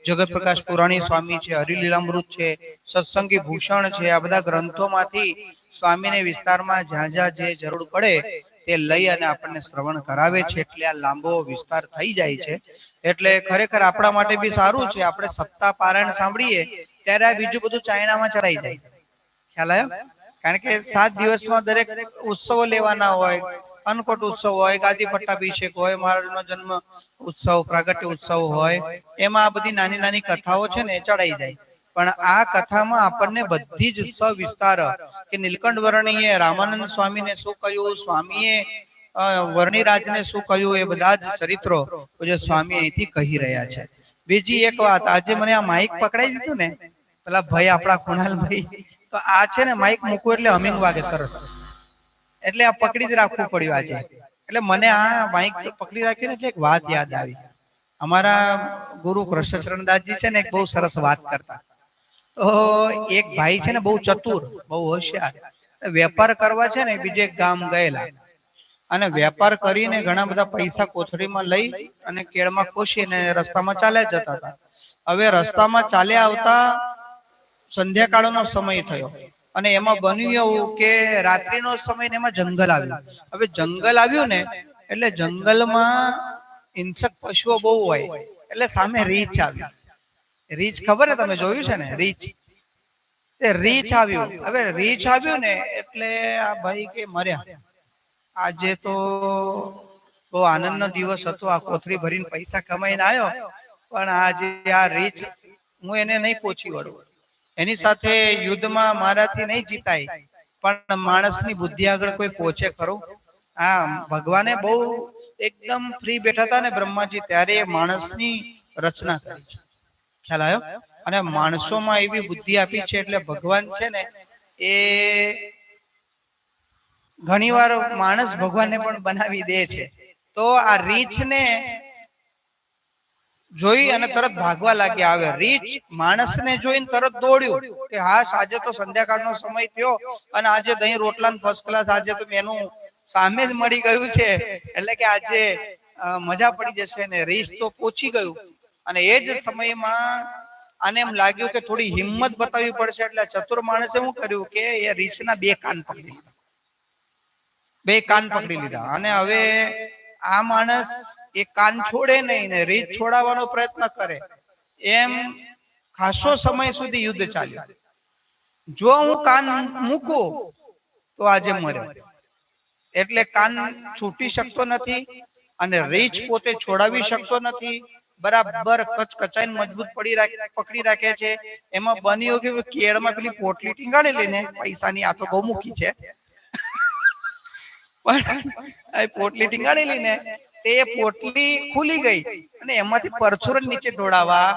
જગત પ્રકાશ પુરાણી સ્વામી છે, હરિલીલામૃત છે, સત્સંગી ભૂષણ છે, આ બધા ગ્રંથોમાંથી સ્વામીને વિસ્તારમાં જ્યાં જ્યાં જે જરૂર પડે તે લઈ અને આપણને શ્રવણ કરાવે છે. એટલે આ લાંબો વિસ્તાર થઈ જાય છે. એટલે ખરેખર આપણા માટે બી સારું છે. આપણે સપ્તાહ પારાયણ સાંભળીએ ત્યારે આ બીજું બધું ચાઇનામાં ચડાઈ જાય. ખ્યાલ આવ્યો? કારણ કે 7 દિવસમાં દરેક ઉત્સવો લેવાના હોય. અન્નકૂટ ઉત્સવ હોય, ગાદી પટ્ટાભિષેક હોય, મહારાજનો જન્મ ઉત્સવ, પ્રાગટ્ય ઉત્સવ હોય, એમાં આ બધી નાની નાની કથાઓ છે ને એ ચડાઈ જાય. પણ આ કથામાં આપણને બધી જ સવિસ્તાર કે નીલકંઠ વર્ણીએ રામાનંદ સ્વામીને શું કહ્યું, સ્વામીએ વર્ણિરાજને શું કહ્યું, એ બધા જ ચરિત્રો જે સ્વામી અહીંથી કહી રહ્યા છે. બીજી એક વાત, આજે મને આ માઇક પકડાઈ દીધું ને, પેલા ભાઈ આપણા કુણાલભાઈ, તો આ છે ને માઇક મૂકવું એટલે હમિંગ વાગે તરત, એટલે આ પકડી જ રાખવું પડ્યું આજે. એટલે મને આ માઇક પકડી રાખીને એટલે એક વાત યાદ આવી. અમારા ગુરુ કૃષ્ણચરણદાસજી છે ને એક બહુ સરસ વાત કરતા. તો એક ભાઈ છે ને બહુ ચતુર, બહુ હોશિયાર, વેપાર કરવા છે ને બીજે એક ગામ ગયેલા અને વેપાર કરીને ઘણા બધા પૈસા કોથળીમાં લઈ અને કેળમાં ખોસીને રસ્તામાં ચાલ્યા જતા હતા. હવે રસ્તામાં ચાલ્યા આવતા સંધ્યાકાળનો સમય થયો અને એમાં બન્યું એવું કે રાત્રિનો સમય ને એમાં જંગલ આવ્યું. હવે જંગલ આવ્યું ને એટલે જંગલમાં હિંસક પશુઓ બહુ હોય, એટલે સામે રીંછ આવી. રીંછ ખબર ને, તમે જોયું છે ને રીંછ? તે રીંછ આવ્યું. હવે રીંછ આવ્યું ને એટલે આ ભાઈ કે મર્યા, આજે તો બહુ આનંદનો દિવસ હતો, આ કોથળી ભરીને પૈસા કમાઈને આવ્યો, પણ આજે આ રીંછ હું એને નહીં પહોંચી વળું. એની સાથે યુદ્ધમાં મારાથી નહીં જીતાય, પણ માણસની બુદ્ધિ આગળ કોઈ પહોંચે ખરું? હા, ભગવાને બહુ એકદમ ફ્રી બેઠા હતા ને બ્રહ્માજી, ત્યારે માણસની રચના કરી છે. ખ્યાલ આવ્યો? અને માણસોમાં એવી બુદ્ધિ આપી છે. એટલે ભગવાન છે ને એ ઘણીવાર માણસ ભગવાનને પણ બનાવી દે છે. તો આ રીંછને જોઈ અને તરત ભાગવા લાગ્યા. આવે રીંછ માણસને જોઈને તરત દોડ્યું કે હાશ, આજે તો સંધ્યાકાળનો સમય થયો અને આજે દહીં રોટલા ફર્સ્ટ ક્લાસ, આજે તો મેનુ સામે જ મળી ગયું છે, એટલે કે આજે મજા પડી જશે. ને રીંછ તો પહોંચી ગયું અને એ જ સમયમાં આને એમ લાગ્યું કે થોડી હિંમત બતાવવી પડશે, એટલે ચતુર માણસે શું કર્યું કે એ રીંછના બે કાન પકડી લીધા. બે કાન પકડી લીધા અને હવે આ માણસ એ કાન છોડે નહીં ને રીંછ છોડાવવાનો પ્રયત્ન કરે, એમ ખાસો સમય સુધી યુદ્ધ ચાલ્યું. જો હું કાન મૂકું તો આજે મરે, એટલે કાન છૂટી શકતો નથી અને રીંછ પોતે છોડાવી શકતો નથી. બરાબર કચકચાઈને મજબૂત પકડી રાખે છે. એમાં બન્યું કે કેળમાં પેલી પોટલી ટીંગાડી લઈને પૈસાની, આ તો ગૌમુખી છે, પણ પોટલી ટીંગાડી લઈને તે પોટલી ખુલી ગઈ અને એમાંથી પરચુરણ નીચે ઢોળાવા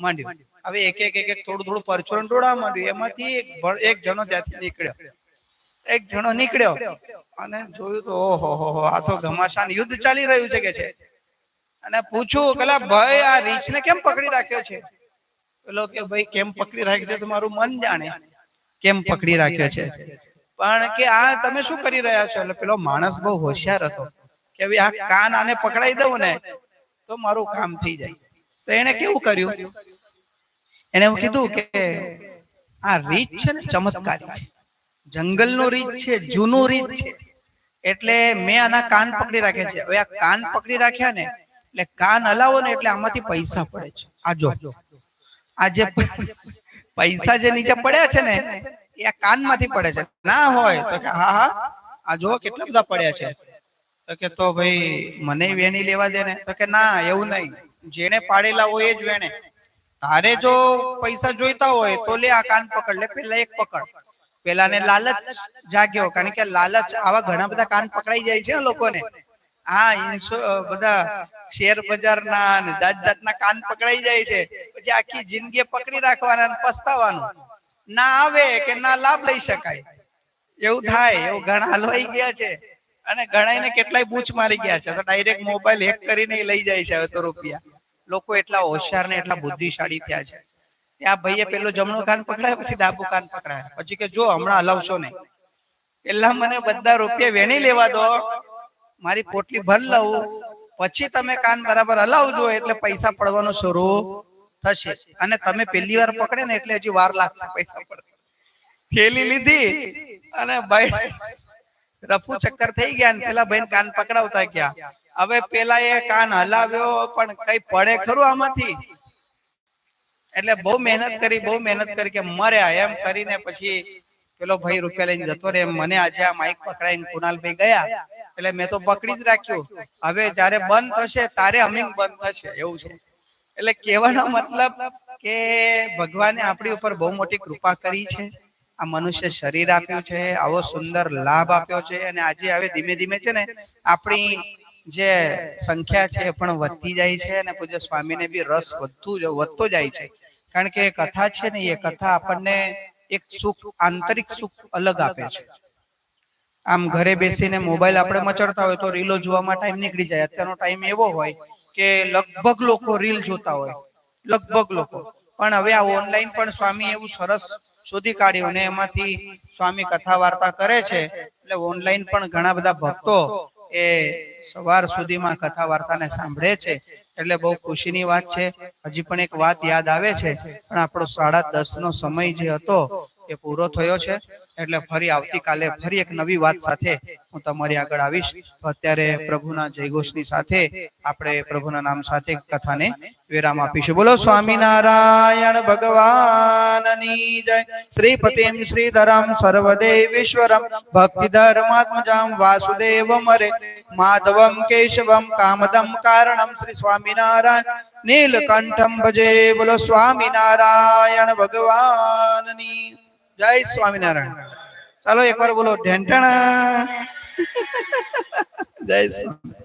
માંડ્યું. હવે એક એક થોડું પરચુરણ ઢોળાવા માંડ્યું. એમાંથી એક જણો ત્યાંથી નીકળ્યો અને જોયું તો ઓહો, આ તો ઘમાસાન યુદ્ધ ચાલી રહ્યું છે કે છે. અને પૂછું કે ભાઈ આ રીંછને કેમ પકડી રાખ્યો છે? પેલો કે ભાઈ કેમ પકડી રાખ્યો છે તમારું મન જાણે, કેમ પકડી રાખ્યો છે. પણ કે આ તમે શું કરી રહ્યા છો? એટલે પેલો માણસ બહુ હોશિયાર હતો કે ભાઈ આ કાન આને પકડાઈ દઉં ને તો મારું કામ થઈ જાય. તો એને કેવું કર્યું? એને એવું કીધું કે આ રીંછ છે ને ચમત્કારી છે, જંગલનો રીંછ છે, જૂનું રીંછ છે, એટલે મેં આના કાન પકડી રાખ્યા છે. હવે આ કાન પકડી રાખ્યા ને એટલે કાન હલાવો ને એટલે આમાંથી પૈસા પડે છે. આ જો આ જે પૈસા જે નીચે પડ્યા છે ને એ આ કાનમાંથી પડે છે. ના હોય તો કે હા આ જો કેટલા બધા પડ્યા છે. તો કે તો ભાઈ મને વેણી લેવા દે ને. તો કે ના, એવું નહીં, જેને પાડેલા હોય એ જ વેણે. તારે જો પૈસા જોઈતા હોય તો લે, આ કાન પકડ લે. પેલા એક પકડ. પેલાને લાલચ જાગ્યો, કારણ કે લાલચ, આવા ઘણા બધા કાન પકડાઈ જાય છે લોકોને. બધા શેર બજારના ને જાતના કાન પકડાઈ જાય છે. પછી આખી જિંદગી પકડી રાખવાના અને પસ્તાવાનું, ના આવે કે ના લાભ લઈ શકાય, એવું થાય. એવું ઘણા હલવાઈ ગયા છે અને ઘણાને કેટલાય બૂચ મારી ગયા છે. તો ડાયરેક્ટ મોબાઈલ હેક કરીને લઈ જાય છે હવે તો રૂપિયા. લોકો એટલા હોશિયાર ને એટલા બુદ્ધિશાળી થયા છે. ત્યાં ભાઈએ પેલું જમણું કાન પકડાય, પછી ડાબુ કાન પકડાય, પછી કે જો હમણાં હલાવશો નહીં, પેલા મને બધા રૂપિયા વેણી લેવા દો, મારી પોટલી ભર લઉં, પછી તમે કાન બરાબર હલાવજો એટલે પૈસા પડવાનું શરૂ થશે. અને તમે પહેલી વાર પકડે ને એટલે હજી વાર લાગશે પૈસા પડે. થેલી લીધી અને ભાઈ રફુ ચક્કર થઈ ગયા ને પેલા ભાઈ કાન પકડાવતા ગયા. હવે પેલા એ કાન હલાવ્યો પણ કઈ પડે ખરું આમાંથી? એટલે બહુ મહેનત કરી કે મર્યા એમ કરીને પછી પેલો ભાઈ રૂપિયા લઈને જતો રે. મને આજે આ માઇક પકડાઈને કુણાલભાઈ ગયા એટલે મેં તો પકડી જ રાખ્યું. હવે જયારે બંધ થશે તારે હમિંગ બંધ થશે, એવું છે. એટલે કહેવાનો મતલબ કે ભગવાને આપણી ઉપર બહુ મોટી કૃપા કરી છે. આ મનુષ્ય શરીર આપ્યું છે, આવો સુંદર લાભ આપ્યો છે. અને આજે હવે ધીમે ધીમે છે ને આપણી જે સંખ્યા છે પણ વધતી જાય છે અને પૂજ્ય સ્વામીને બી રસ વધતો જાય છે. કારણ કે કથા છે ને એ કથા આપણને એક સુખ, આંતરિક સુખ અલગ આપે છે. આમ ઘરે બેસીને મોબાઈલ આપણે મચડતા હોય તો રીલો જોવામાં ટાઈમ નીકળી જાય. અત્યારનો ટાઈમ એવો હોય કે લગભગ લોકો રીલ જોતા હોય, લગભગ લોકો. પણ હવે આ ઓનલાઈન પણ સ્વામી એવું સરસ શોધી કાઢ્યું ને એમાંથી સ્વામી કથા વાર્તા કરે છે. એટલે ઓનલાઈન પણ ઘણા બધા ભક્તો એ સવાર સુધીમાં કથા વાર્તાને સાંભળે છે. એટલે બહુ ખુશીની વાત છે. હજી પણ એક વાત યાદ આવે છે, પણ આપણો 10:30 નો સમય જે હતો એ પૂરો થયો છે. એટલે ફરી આવતીકાલે ફરી એક નવી વાત સાથે હું તમારી આગળ આવીશ. અત્યારે પ્રભુના જયઘોષની સાથે આપણે પ્રભુના નામ સાથે કથાને વિરામ આપીશું. બોલો સ્વામિનારાયણ ભગવાનની જય. શ્રીપતિમ શ્રીધરમ સર્વદેવેશ્વરમ ભક્તિ ધર્માત્મજામ વાસુદેવમ હરે માધવમ કેશવમ કામદમ કારણમ શ્રી સ્વામિનારાયણ નીલકંઠમ ભજે. બોલો સ્વામિનારાયણ ભગવાનની જય. સ્વામિનારાયણ. ચાલો એકવાર બોલો ઢેંટણા. જય સ્વામી.